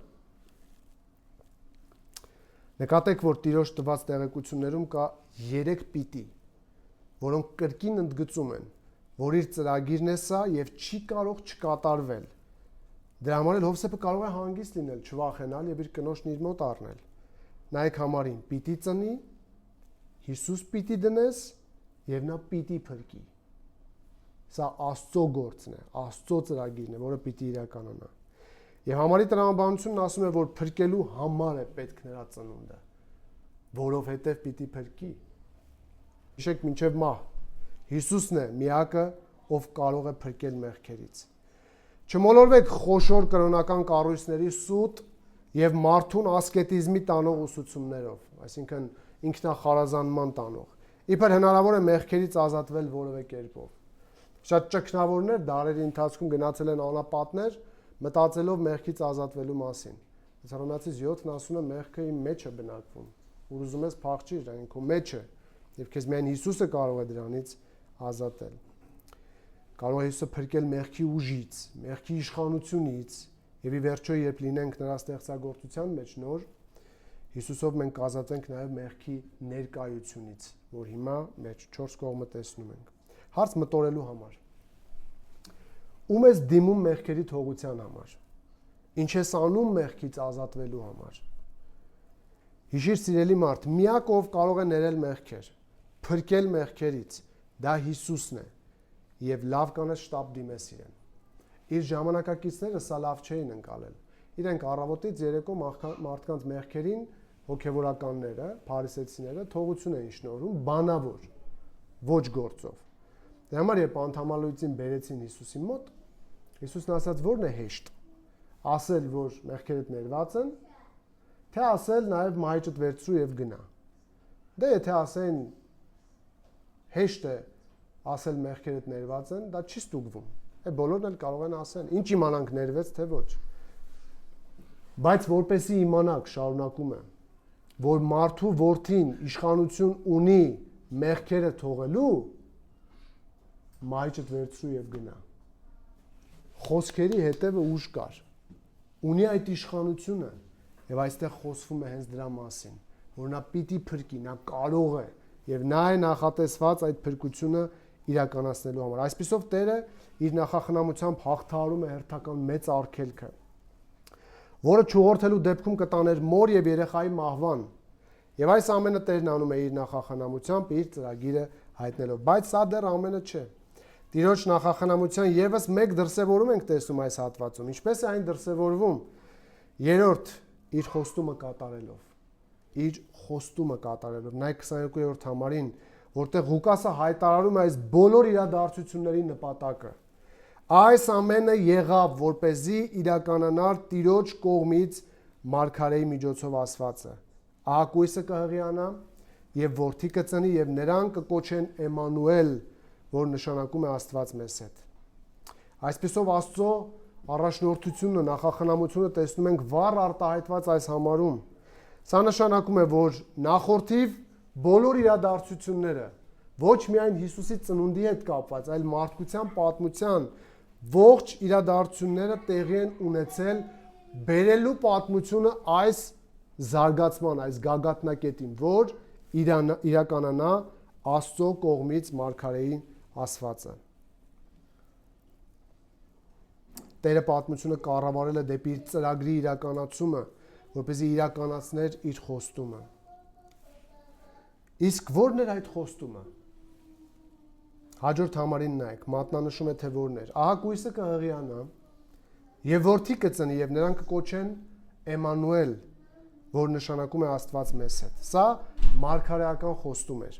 Նկատեք, որ Տիրոջ տված տեղեկություններում կա 3 պիտի, որոնք կրկին ընդգծում են, որ իր ծրագիրն է սա եւ չի կարող չկատարվել։ Դրա համար էլ Հովսեփը կարող է հանգիստ լինել, չվախենալ եւ իր կնոջն իր մոտ առնել։ Նայեք համարին, պիտի ծնի, Հիսուս պիտի դնես եւ նա պիտի փրկի։ Սա Աստծո գործն է, Աստծո ծրագիրն է, որը պիտի իրականանա։ Եվ համարի տրամաբանությունն ասում է, որ փրկելու համար է պետք նրա ծնունդը, որովհետև պիտի փրկի։ Հիշեք, մինչև մահ Հիսուսն է միակը, ով կարող է փրկել մեղքերից։ Չմոլորվեք խոշոր կրոնական կառույցների սուտ եւ մարդուն ասկետիզմի տանող ուսուցումներով, այսինքն ինքնախարազանման տանող։ Իբր հնարավոր է մեղքերից ազատվել որևէ կերպով։ Շատ ճգնավորներ դարերի ընթացքում գնացել են անապատներ, մտածելով մեղքից ազատվելու մասին։ Հռոմեացիս 7-ն ասում է մեղքը իմ մեջ է բնակվում։ Ուր ուզում ես փախչիր, այն քո մեջ է, եւ քեզ միայն Հիսուսը կարող է դրանից ազատել։ Կարող է Հիսուսը փրկել մեղքի ուժից, մեղքի իշխանությունից, եւ ի վերջո երբ լինենք նրա ստեղծագործության մեջ նոր, Հիսուսով մենք ազատենք նաեւ մեղքի ներկայությունից, որ հիմա մեջ 4 կողմը տեսնում ենք։ Հարց մտորելու համար։ Ում ես դիմում մեղքերի թողության համար։ Ինչ ես անում մեղքից ազատվելու համար։ Հիշիր սիրելի մարդ, միակ ով կարող է ներել մեղքեր, փրկել մեղքերից, դա Հիսուսն է, եւ լավ կանես շտապ դիմես իրեն։ Իր ժամանակակիցները սա լավ չէին ընկալել։ Իրենք առավոտից երեկո մարդկանց մեղքերին հոգևորականները, փարիսեցիները թողություն էին շնորհում բանավոր, ոչ գործով։ Դե համար երբ անդամալույցին բերեցին Հիսուսի մոտ, Հիսուսն ասաց, որն է հեշտ, ասել, որ մեղքերդ ներված են, թե ասել նաև մահիճդ վերցրու եւ գնա։ Դե եթե ասեն հեշտ է ասել մեղքերդ ներված են, դա չի ստուգվում։ Բոլորն էլ կարող են ասեն, ինչ իմանանք ներվեց, թե ոչ։ Բայց որպեսի իմանաք, շարունակում եմ, որ մարդու որդին իշխանություն ունի մեղքերը թողելու, մահիճդ վերցրու եւ գնա։ Խոսքերի հետևը ուժ կար։ Ունի այդ իշխանությունը եւ այստեղ խոսվում է հենց դրա մասին, որ նա պիտի փրկի, նա կարող է եւ նա է նախատեսված այդ փրկությունը իրականացնելու համար։ Այսպիսով Տերը իր նախախնամությամբ հաղթահարում է հերթական մեծ արգելքը, որը չուղղորդելու դեպքում կտաներ մոր եւ երեխայի մահվան։ Եվ այս ամենը Տերն անում է իր նախախնամությամբ, իր ծրագիրը հայտնելով, բայց սա դեռ ամենը չէ։ Տիրոջ նախախնամության եւս մեկ դրսևորում ենք տեսնում այս հատվածում։ Ինչպես է այն դրսևորվում։ Երրորդ իր խոստումը կատարելով։ Իր խոստումը կատարելով։ Նայեք 22-րդ համարին, որտեղ Ղուկասը հայտարարում է այս բոլոր իրադարձությունների նպատակը։ Այս ամենը եղավ, որպեսզի իրականանար Տիրոջ կողմից մարգարեի միջոցով ասվածը։ Ահակույսը կհղիանա եւ որդի կծնի եւ նրան կկոչեն Էմանուել, որ նշանակում է Աստված մեզ հետ։ Այսպիսով Աստծո առաջնորդությունը, նախախնամությունը տեսնում ենք վառ արտահայտված այս համարում։ Սա նշանակում է, որ նախորդիվ բոլոր իրադարձությունները ոչ միայն Հիսուսի ծնունդի հետ կապված, այլ մարդկության պատմության ողջ իրադարձությունները տեղի են ունեցել բերելու պատմությունը այս զարգացման, այս գագաթնակետին, որ իրականանա Աստծո կողմից մարգարեին ասվածը։ Տերը պատմությունը կառավարել է դեպի իր ծրագրի իրականացումը, որպեսզի իրականացներ իր խոստումը։ Իսկ ո՞րն էր այդ խոստումը։ Հաջորդ համարին նայեք, մատնանշում է թե ո՞րն էր։ Ահակույսը կհղիանա եւ որդի կծնի եւ նրան կկոչեն Էմանուել, որ նշանակում է Աստված մեզ հետ։ Սա մարգարեական խոստում էր,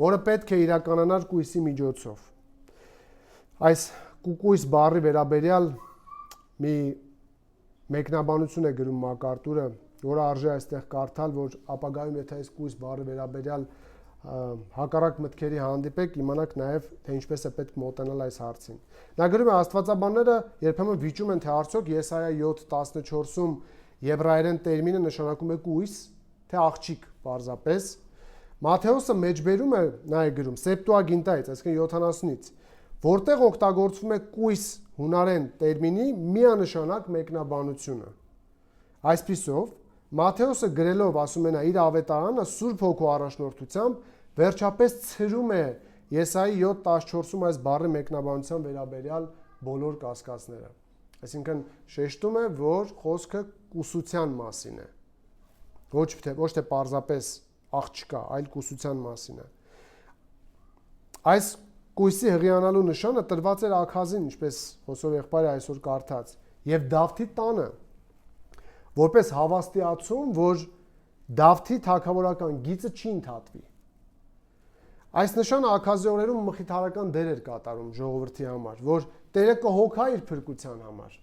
որը պետք է իրականանար կույսի միջոցով։ Այս կուկույս բառի վերաբերյալ մի մեկնաբանություն է գրում MacArthur-ը, որը արժե այստեղ կարդալ, որ ապագայում եթե այս կույս բառի վերաբերյալ հակառակ մտքերի հանդիպեք, իմանաք նաև թե ինչպես է պետք մոտենալ այս հարցին։ Նա գրում է աստվածաբանները երբեմն վիճում են թե արդյոք Եսայա 7:14-ում եբրայերեն տերմինը նշանակում է կույս, թե աղջիկ պարզապես։ Մատթեոսը մեջբերում է, նա է գրում Սեպտուագինտայից, այսինքն 70-ից, որտեղ օգտագործվում է կույս հունարեն տերմինի միանշանակ մեկնաբանությունը։ Այսպիսով, Մատթեոսը գրելով, ասում է նա, իր ավետարանը Սուրբ Հոգու առաջնորդությամբ վերջապես ցրում է Եսայի 7:14-ում այս բառի մեկնաբանության վերաբերյալ բոլոր կասկածները։ Այսինքն շեշտում է, որ խոսքը կուսության մասին է։ Ոչ թե պարզապես աղջկա, այլ կուսության մասին է։ Այս կույսի հղիանալու նշանը տրված էր Աքազին, ինչպես Հոսով եղբայրը այսօր կարդաց, եւ Դավթի տանը, որպես հավաստիացում, որ Դավթի թագավորական գիծը չի ընդհատվի։ Այս նշանը Աքազի օրերում մխիթարական դեր էր կատարում ժողովրդի համար, որ Տերը կհոգա իր փրկության համար։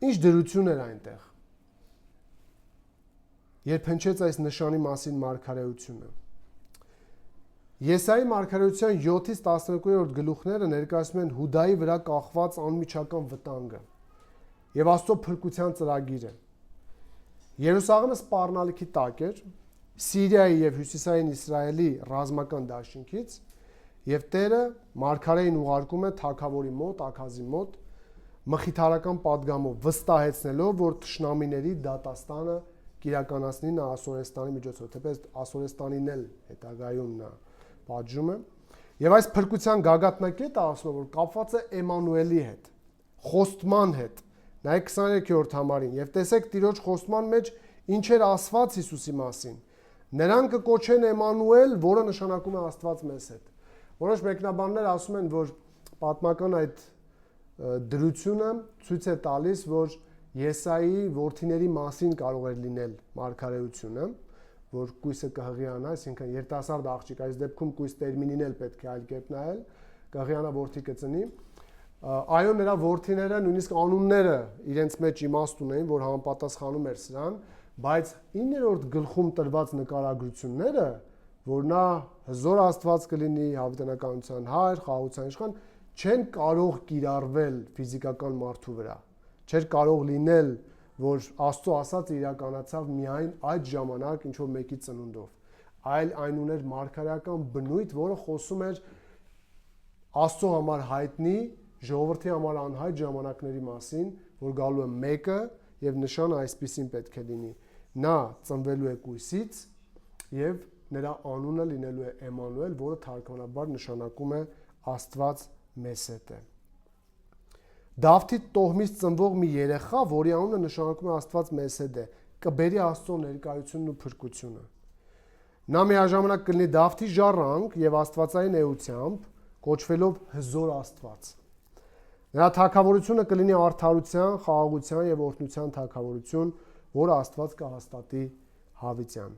Ինչ դրություն էր այնտեղ։ Երբ հնչեց այս նշանի մասին մարգարեությունը։ Եսայի մարգարեության 7-ից 12-րդ գլուխները ներկայացնում են Հուդայի վրա կախված անմիջական վտանգը եւ Աստծո փրկության ծրագիրը։ Երուսաղեմը սպառնալիքի տակ էր Սիրիայի եւ Հյուսիսային Իսրայելի ռազմական դաշինքից եւ Տերը մարգարեին ուղարկում է թագավորի մոտ, Աքազի մոտ, մխիթարական պատգամով վստահեցնելով, որ թշնամիների դատաստանը կիրականացնի նա Ասորեստանի միջոցով, թեպետ Ասորեստանին էլ հետագայում նա պատժում է։ Եվ այս փրկության գագաթնակետը ասում որ կապված է Էմանուելի հետ, խոստման հետ։ Նայեք 23-րդ համարին եւ տեսեք Տիրոջ խոստման մեջ ինչ էր ասված Հիսուսի մասին։ Նրան կկոչեն Էմանուել, որը նշանակում է Աստված մեզ հետ։ Որոշ մեկնաբաններ ասում են, որ պատմական այդ դրությունը ցույց է տալիս, որ Եսայի որդիների մասին կարող էր լինել մարգարեությունը, որ կույսը կհղիանա, այսինքն երիտասարդ աղջիկ, այս դեպքում կույս տերմինին էլ պետք է այլ կերպ նայել, կհղիանա որդի կծնի։ Այո, նրա որդիները նույնիսկ անունները իրենց մեջ իմաստ ունեին, որ համապատասխանում էր սրան, բայց 9-րդ գլխում տրված նկարագրությունները, որ նա հզոր Աստված կլինի, հավիտենականության հայր, խաղաղության իշխան, չեն կարող կիրառվել ֆիզիկական մարդու վրա։ Չէր կարող լինել, որ Աստծո ասածը իրականացավ միայն այդ ժամանակ ինչ որ մեկի ծնունդով, այլ այն ուներ մարգարեական բնույթ, որը խոսում էր Աստծո համար հայտնի, ժողովրդի համար անհայտ ժամանակների մասին, որ գալու է մեկը եւ նշանը այսպեսին պետք է լինի։ Նա ծնվելու է կույսից եւ նրա անունը լինելու է Էմանուել, որը թարգմանաբար նշանակում է Աստված մեզ հետ է։ Դավթի տոհմից ծնվող մի երեխա, որի անունը նշանակում է Աստված մեզ հետ է, կբերի Աստծո ներկայությունն ու փրկությունը։ Նա միաժամանակ կլինի Դավթի ժառանգ եւ Աստվածային էությամբ, կոչվելով հզոր Աստված։ Նրա թագավորությունը կլինի արդարության, խաղաղության եւ օրհնության թագավորություն, որը Աստված կհաստատի հավիտյան։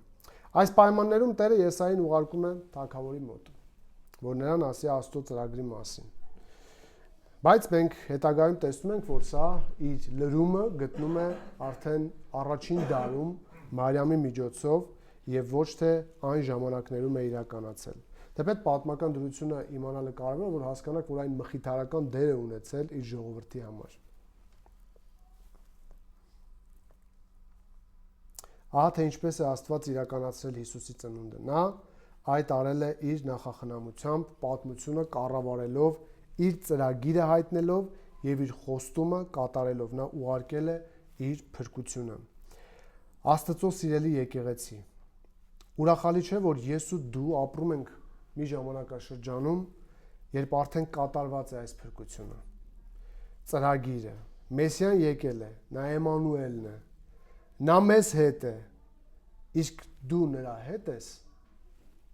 Այս պայմաններում Տերը Եսային ուղարկում է թագավորի մոտ, որ նրան ասի Աստծո ծրագրի մասին։ Բայց մենք հետագայում տեսնում ենք, որ սա իր լրումը գտնում է արդեն առաջին դարում Մարիամի միջոցով եւ ոչ թե այն ժամանակներում է իրականացել։ Թեպետ պատմական դրությունը իմանալը կարևոր է, որ հասկանանք, որ այն մխիթարական դեր է ունեցել իր ժողովրդի համար։ Ահա թե ինչպես է Աստված իրականացրել Հիսուսի ծնունդը։ Նա այդ արել է իր նախախնամությամբ, պատմությունը կառավարելով, իր ծրագիրը հայտնելով եւ իր խոստումը կատարելով։ Նա ուղարկել է իր փրկությունը։ Աստծո սիրելի եկեղեցի, ուրախալի չէ, որ ես ու դու ապրում ենք մի ժամանակաշրջանում, երբ արդեն կատարված է այս փրկությունը։ Ծրագիրը, Մեսիան եկել է, նա Էմանուելն է, նա մեզ հետ է, իսկ դու նրա հետ ես,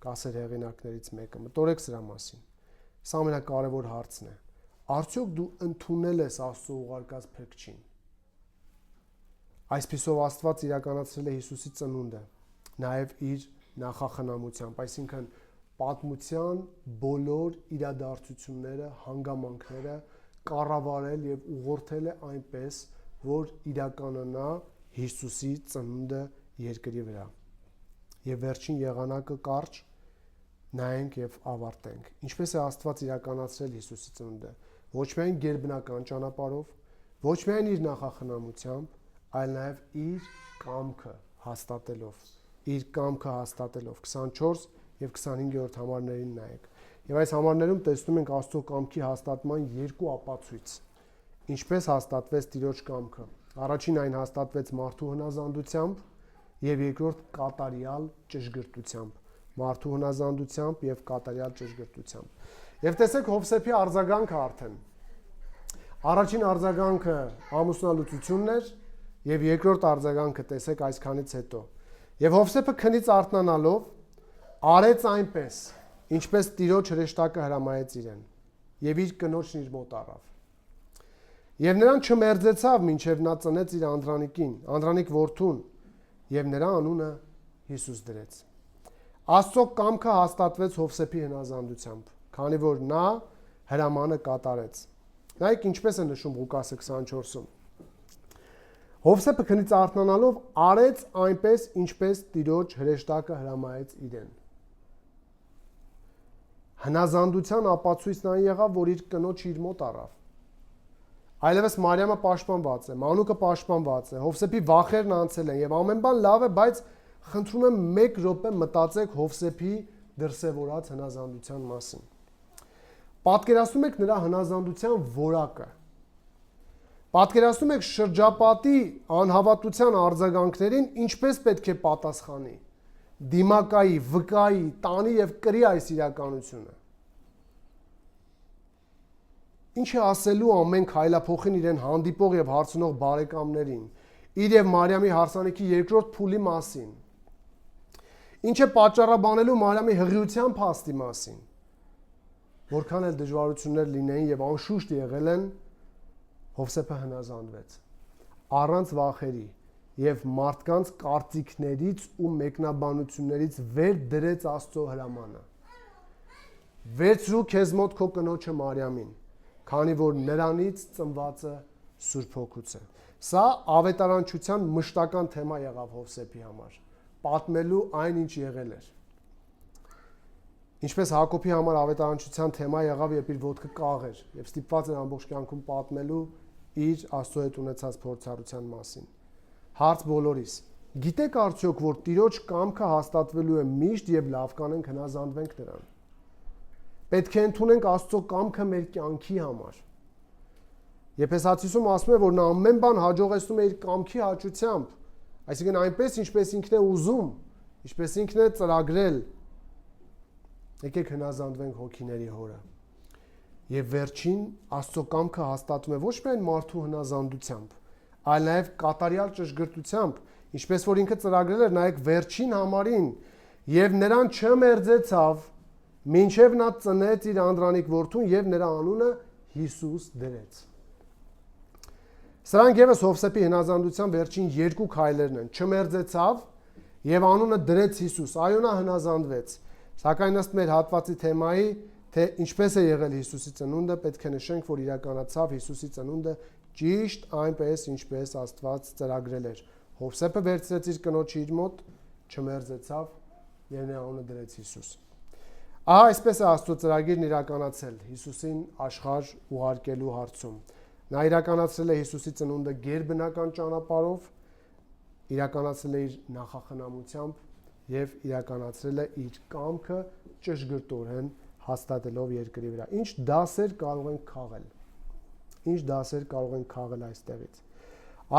կասեր հեղինակներից մեկը, մտորեք սրա մասին։ Սա ամենակարևոր հարցն է։ Արդյոք դու ընդունել ես Աստծո ուղարկած փրկչին։ Այսպիսով Աստված իրականացրել է Հիսուսի ծնունդը, նաև իր նախախնամությամբ, այսինքն պատմության բոլոր իրադարձությունները, հանգամանքները կառավարել եւ ուղղորդել է այնպես, որ իրականանա Հիսուսի ծնունդը երկրի վրա։ Եվ վերջին եղանակը կարճ նայենք եւ ավարտենք։ Ինչպես է Աստված իրականացրել Հիսուսի ծնունդը։ Ոչ միայն գերբնական ճանապարհով, ոչ միայն իր նախախնամությամբ, այլ նաեւ իր կամքը հաստատելով։ Իր կամքը հաստատելով 24 եւ 25-րդ համարներին նայեք։ Եվ այս համարներում տեսնում ենք Աստծո կամքի հաստատման երկու ապացույց։ Ինչպես հաստատվեց Տիրոջ կամքը։ Առաջին այն հաստատվեց մարդու հնազանդությամբ եւ երկրորդ կատարյալ ճշգրտությամբ։ Մարդու հնազանդությամբ եւ կատարյալ ճշգրտությամբ։ Եվ տեսեք Հովսեփի արձագանքը արդեն։ Առաջին արձագանքը ամուսնալուծությունն էր եւ երկրորդ արձագանքը տեսեք այսքանից հետո։ Եվ Հովսեփը քնից արթնանալով արեց այնպես, ինչպես Տիրոջ հրեշտակը հրամայեց իրեն, եւ իր կնոջն իր մոտ առավ։ Եվ նրան չմերձեցավ, մինչև նա ծնեց իր անդրանիկին, անդրանիկ որդուն, եւ նրա անունը Հիսուս դրեց։ Աստծո կամքը հաստատվեց Հովսեփի հնազանդությամբ, քանի որ նա հրամանը կատարեց։ Նայեք ինչպես է նշում Ղուկասը 24-ում։ Հովսեփը քնից արթնանալով արեց այնպես, ինչպես Տիրոջ հրեշտակը հրամայեց իրեն։ Հնազանդության ապացույցն այն եղավ, որ իր կնոջը իր մոտ առավ։ Այլևս Մարիամը պաշտպանված է, մանուկը պաշտպանված է, Հովսեփի վախերն անցել են եւ ամեն բան լավ է, բայց խնդրում եմ 1 րոպե մտածեք Հովսեփի դրսևորած հնազանդության մասին։ Պատկերացնում եք նրա հնազանդության որակը։ Պատկերացնում եք շրջապատի անհավատության արձագանքներին ինչպես պետք է պատասխանի։ Դիմակայի, վկայի, տանի եւ կրի այս իրականությունը։ Ինչ է ասելու ամեն քայլափոխին իրեն հանդիպող եւ հարցնող բարեկամներին, իր եւ Մարիամի հարսանիքի երկրորդ փուլի մասին։ Ինչ է պատճառաբանելու Մարիամի հղիության փաստի մասին։ Որքան էլ դժվարություններ լինեին եւ անշուշտ եղել են, Հովսեփը հնազանդվեց առանց վախերի եւ մարդկանց կարծիքներից ու մեկնաբանություններից վեր դրեց Աստծո հրամանը։ Վերցրու քեզ մոտ քո կնոջը Մարիամին, քանի որ նրանից ծնվածը Սուրբ Հոգուց է։ Սա ավետարանչության մշտական թեմա եղավ Հովսեփի համար, պատմելու այն, ինչ եղել էր։ Ինչպես Հակոբի համար ավետարանչության թեմա եղավ, երբ իր ոտքը կաղ էր եւ ստիպված էր ամբողջ կյանքում պատմելու իր Աստծո հետ ունեցած փորձառության մասին։ Հարց բոլորիս. գիտեք արդյոք, որ Տիրոջ կամքը հաստատվելու է միշտ եւ լավ կանենք հնազանդվենք նրան։ Պետք է ընդունենք Աստծո կամքը մեր կյանքի համար։ Եփեսացիում ասում է, որ նա ամեն բան հաջողեցնում է իր կամքի հաճությամբ, այսինքն այնպես, ինչպես ինքն է ուզում, ինչպես ինքն է ծրագրել։ Եկեք հնազանդվենք հոգիների հորը։ Եվ վերջին Աստծո կամքը հաստատվում է ոչ միայն մարդու հնազանդությամբ, այլ նաև կատարյալ ճշգրտությամբ, ինչպես որ ինքը ծրագրել էր, նայեք վերջին համարին, եւ նրան չմերձեցավ, մինչև նա ծնեց իր անդրանիկ որդուն եւ նրա անունը Հիսուս դրեց։ Սրանք եւս Հովսեփի հնազանդության վերջին 2 քայլերն են։ Չմերձեցավ եւ անունը դրեց Հիսուս։ Այո, նա հնազանդվեց։ Սակայն ըստ մեր հատվածի թեմայի, թե ինչպես է եղել Հիսուսի ծնունդը, պետք է նշենք, որ իրականացավ Հիսուսի ծնունդը ճիշտ այնպես, ինչպես Աստված ծրագրել էր։ Հովսեփը վերցրեց իր կնոջը իր մոտ, չմերձեցավ եւ նրա անունը դրեց Հիսուս։ Ահա այսպես է Աստծո ծրագիրն իրականացել Հիսուսին աշխարհ ուղարկելու հարցում։ Նա իրականացրել է Հիսուսի ծնունդը գերբնական ճանապարհով, իրականացրել է իր նախախնամությամբ եւ իրականացրել է իր կամքը ճշգրտորեն հաստատելով երկրի վրա։ Ինչ դասեր կարող են քաղել։ Ինչ դասեր կարող են քաղել այստեղից։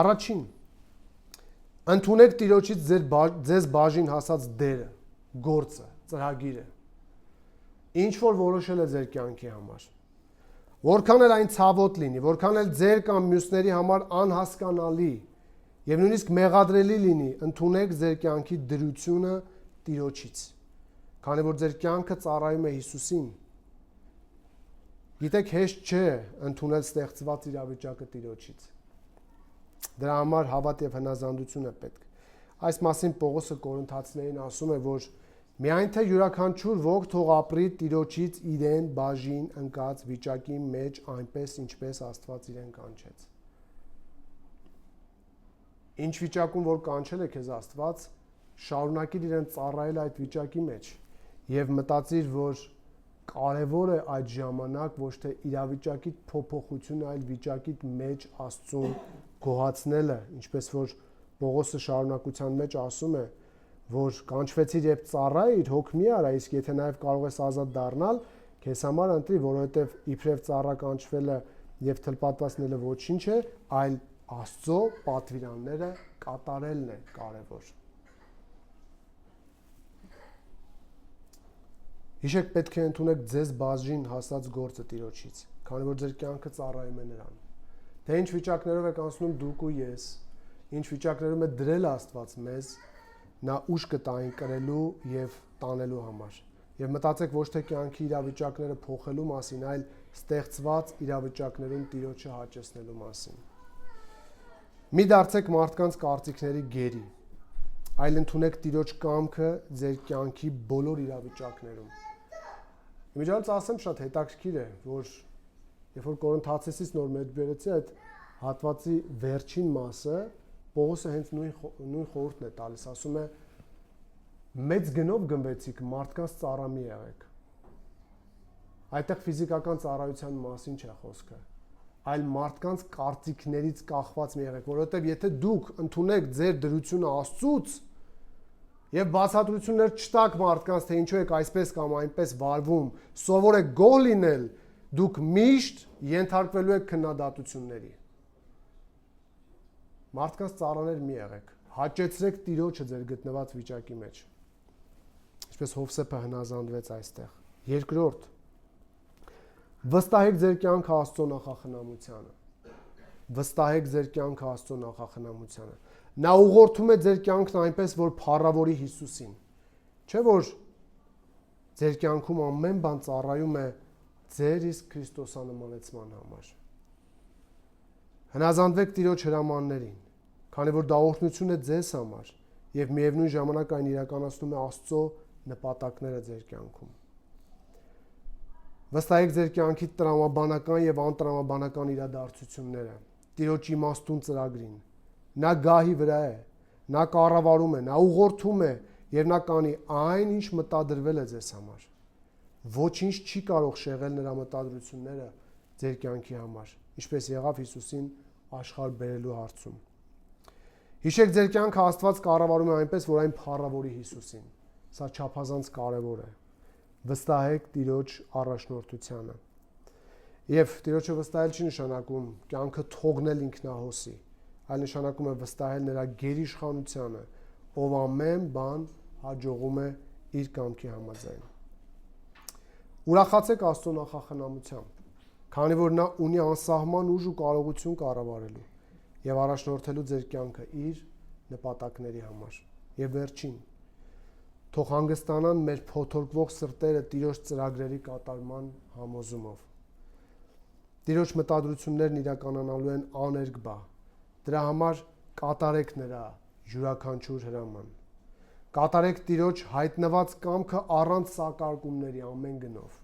Առաջին, ընդունեք Տիրոջից ձեզ բաժին հասած դերը, գործը, ծրագիրը։ Ինչ որ որոշել է ձեր կյանքի համար։ Որքան էլ այն ցավոտ լինի, որքան էլ ձեր կամ մյուսների համար անհասկանալի եւ նույնիսկ մեղադրելի լինի, ընդունեք ձեր կյանքի դրությունը Տիրոջից։ Քանի որ ձեր կյանքը ծառայում է Հիսուսին։ Գիտեք, հեշտ չէ ընդունել ստեղծված իրավիճակը Տիրոջից։ Դրա համար հավատ եւ հնազանդություն է պետք։ Այս մասին Պողոսը Կորինթացիներին ասում է, որ միայն թե յուրաքանչյուր ոք թող ապրի Տիրոջից իրեն բաժին ընկած վիճակի մեջ այնպես, ինչպես Աստված իրեն կանչեց։ Ինչ վիճակում որ կանչել է քեզ Աստված, շարունակիր իրեն ծառայել այդ վիճակի մեջ եւ մտածիր, որ կարևոր է այդ ժամանակ ոչ թե իրավիճակի փոփոխությունը, այլ վիճակի մեջ Աստծուն գոհացնելը, ինչպես որ Պողոսը շարունակության մեջ ասում է, որ կանչվեցիր եւ ծառայիր, հոգ մի արա, իսկ եթե նաեւ կարող ես ազատ դառնալ, քեզ համար ընտրի, որովհետեւ իբրև ծառա կանչվելը եւ թլպատվածնելը ոչինչ է, այլ Աստծո պատվիրանները կատարելն է կարևոր։ Հիշեք, պետք է ընդունեք ձեզ բաժին հասած գործը Տիրոջից, քանի որ ձեր կյանքը ծառայում է նրան։ Թե ինչ վիճակներով եք անցնում դուք ու ես, ինչ վիճակներում է դրել Աստված մեզ, նա ուժ կտա այն կրելու եւ տանելու համար։ Եվ մտածեք ոչ թե կյանքի իրավիճակները փոխելու մասին, այլ ստեղծված իրավիճակներում Տիրոջը հաճեցնելու մասին։ Մի դարձեք մարդկանց կարծիքների գերի։ այլ ընդունեք Տիրոջ կամքը ձեր կյանքի բոլոր իրավիճակներում։ Իմիջիայլոց ասեմ շատ հետաքրքիր է, որ երբ որ Կորինթացիից նոր մեծ բերեցի այդ հատվածի վերջին մասը, Պողոսը հենց նույն խորհուրդն է տալիս, ասում է մեծ գնով գնվեցիք, մարդկանց ծառամի եղեք։ Այդտեղ ֆիզիկական ծառայության մասին չէ խոսքը, այլ մարդկանց կարծիքներից կախված մի եղեք, որովհետև եթե դուք ընդունեք ձեր դրությունը Աստծուց եւ բացատրություններ չտաք մարդկանց, թե ինչու եք այսպես կամ այնպես վարվում, սովորեք գոհ լինել, դուք միշտ ենթարկվելու եք քննադատությունների։ Մարդկանց ծառաներ մի եղեք, հաճեցրեք Տիրոջը ձեր գտնված վիճակի մեջ։ Ինչպես Հովսեփը հնազանդվեց այստեղ։ Երկրորդ, վստահեք ձեր կյանքը Աստծո նախախնամությանը։ Վստահեք ձեր կյանքը Աստծո նախախնամությանը։ Նա ուղղորդում է ձեր կյանքն այնպես, որ փառավորի Հիսուսին։ Չէ՞ որ ձեր կյանքում ամեն բան ծառայում է ձեր իսկ Քրիստոսանմանեցման համար։ Հնազանդվեք Տիրոջ հրամաններին, քանի որ դա օրհնություն է ձեզ համար եւ միևնույն ժամանակ այն իրականացնում է Աստծո նպատակները ձեր կյանքում։ Վստահեք ձեր կյանքի տրամաբանական եւ անտրամաբանական իրադարձությունները, Տիրոջ իմաստուն ծրագրին։ Նա գահի վրա է, նա կառավարում է, նա ուղղորդում է եւ նա կանի այն, ինչ մտադրվել է ձեզ համար։ Ոչինչ չի կարող շեղել նրա մտադրությունները ձեր կյանքի համար, ինչպես եղավ Հիսուսին աշխարհ բերելու հարցում։ Հիշեք, ձեր կյանքը Աստված կառավարում է այնպես, որ այն փառավորի Հիսուսին։ Սա չափազանց կարևոր է։ Վստահեք Տիրոջ առաջնորդությանը։ Եվ Տիրոջը վստահել չի նշանակում կյանքը թողնել ինքնահոսի, այլ նշանակում է վստահել նրա գերիշխանությանը, ով ամեն բան հաջողում է իր կամքի համաձայն։ Ուրախացեք Աստծո նախախնամությամբ, քանի որ նա ունի անսահման ուժ ու կարողություն կառավարելու եւ առաջնորդելու ձեր կյանքը իր նպատակների համար։ Եվ վերջին, թող հանգստանան մեր փոթորկվող սրտերը Տիրոջ ծրագրերի կատարման համոզումով։ Տիրոջ մտադրություններն իրականանալու են աներկբա։ Դրա համար կատարեք նրա յուրաքանչյուր հրաման։ Կատարեք Տիրոջ հայտնված կամքը առանց սակարկումների ամեն գնով։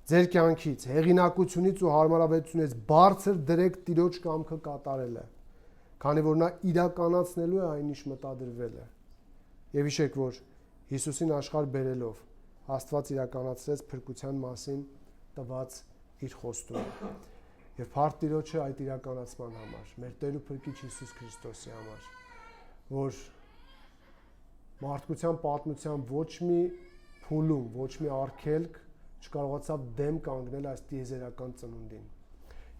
Ձեր կյանքից, հեղինակությունից ու հարմարավետությունից բարձր դրեք Տիրոջ կամքը կատարելը, քանի որ նա իրականացնելու է այն, ինչ մտադրվել է։ Եվ հիշեք, որ Հիսուսին աշխարհ բերելով Աստված իրականացրեց փրկության մասին տված իր խոստումը։ Եվ փառք Տիրոջը այդ իրականացման համար, մեր Տեր ու Փրկիչ Հիսուս Քրիստոսի համար, որ մարդկության պատմության ոչ մի փուլում, ոչ մի արգելք չկարողացավ դեմ կանգնել այս տիեզերական ծնունդին։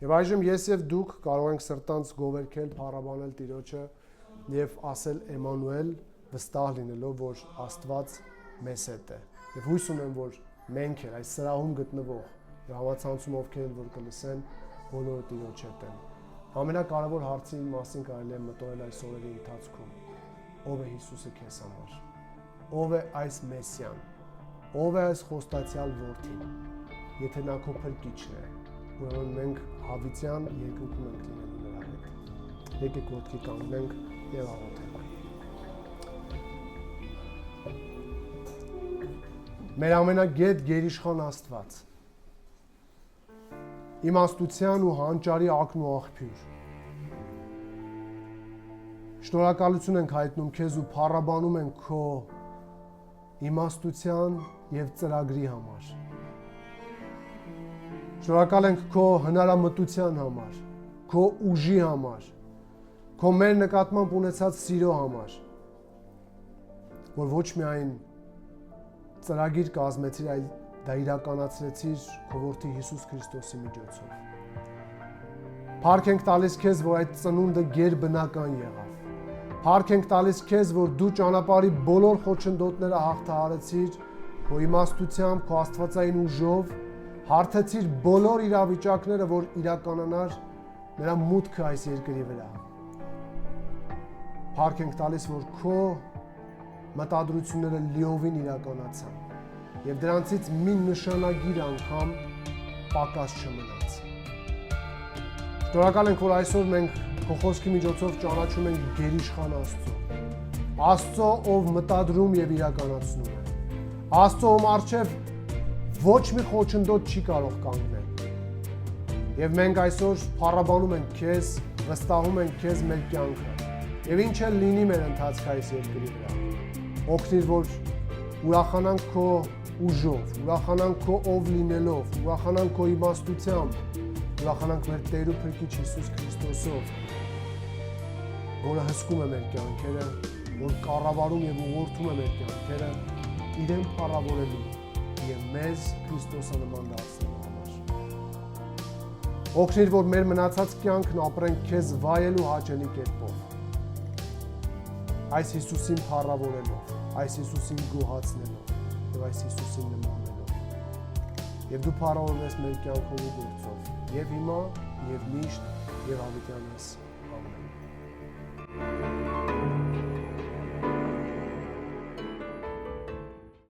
Եվ այժմ ես եւ դուք կարող ենք սրտանց գովերքել, փառաբանել Տիրոջը եւ ասել Էմանուել, վստահ լինելով, որ Աստված մեզ հետ է։ Եվ հույս ունեմ, որ մենք էլ այս սրահում գտնվող եւ համացանցում ովքեր որ կլսեն, բոլորը Տիրոջ հետ են։ Ամենակարևոր հարցի մասին կարելի է մտորել այս օրերի ընթացքում։ Ո՞վ է Հիսուսը քեզ համար։ Ո՞վ է այս Մեսիան։ Ո՞վ է այս խոստացյալ որդին։ Եթե նա քո փրկիչն է, ուրեմն մենք հավիտյան երկնքում ենք լինելու նրա հետ։ Եկեք ոտքի կանգնենք եւ աղոթենք։ Մեր ամենագետ գերիշխան Աստված, իմաստության ու հանճարի ակն ու աղբյուր, շնորհակալություն ենք հայտնում քեզ ու փառաբանում ենք քո իմաստության եւ ծրագրի համար։ Շնորհակալ ենք քո հնարամտության համար, քո ուժի համար, քո մեր նկատմամբ ունեցած սիրո համար, որ ոչ միայն ծրագիր կազմեցիր, այլ դա իրականացրեցիր քո որդի Հիսուս Քրիստոսի միջոցով։ Փառք ենք տալիս քեզ, որ այդ ծնունդը գերբնական եղավ։ Փառք ենք տալիս քեզ, որ դու ճանապարհի բոլոր խոչընդոտները հաղթահարեցիր քո իմաստությամբ, քո աստվածային ուժով, հարթեցիր բոլոր իրավիճակները, որ իրականանար նրա մուտքը այս երկրի վրա։ Փառք ենք տալիս, որ քո մտադրությունները լիովին իրականացան եւ դրանցից մի նշանագիր անգամ պակաս չմնաց։ Շնորհակալ ենք, որ այսօր մենք քո խոսքի միջոցով ճանաչում ենք գերիշխան Աստծո, Աստծո, ով մտադրում եւ իրականացնում է։ Աստծո առջև ոչ մի խոչընդոտ չի կարող կանգնել։ Եվ մենք այսօր փառաբանում ենք քեզ, վստահում ենք քեզ մեր կյանքը։ Եվ ինչ էլ լինի մեր ընթացքը այս երկրի վրա։ Օգնիր, որ ուրախանանք քո ուժով, ուրախանանք քո ով լինելով, ուրախանանք քո իմաստությամբ, ուրախանանք մեր Տեր ու Փրկիչ Հիսուս Քրիստոսով, որը հսկում է մեր կյանքերը, որ կառավարում եւ ուղղորդում է մեր կյանքերը իրեն փառավորելու եւ մեզ Քրիստոսանման դարձնելու համար։ Օգնիր, որ մեր մնացած կյանքն ապրենք քեզ վայելու հաճելի կերպով։ Այս Հիսուսին փառավորելով, այս Հիսուսին գոհացնելով եւ այս Հիսուսին նմանելով։ Եվ դու փառավորես մեր կյանքով ու գործով, եւ հիմա, եւ միշտ, եւ հավիտյանս։ Ամեն։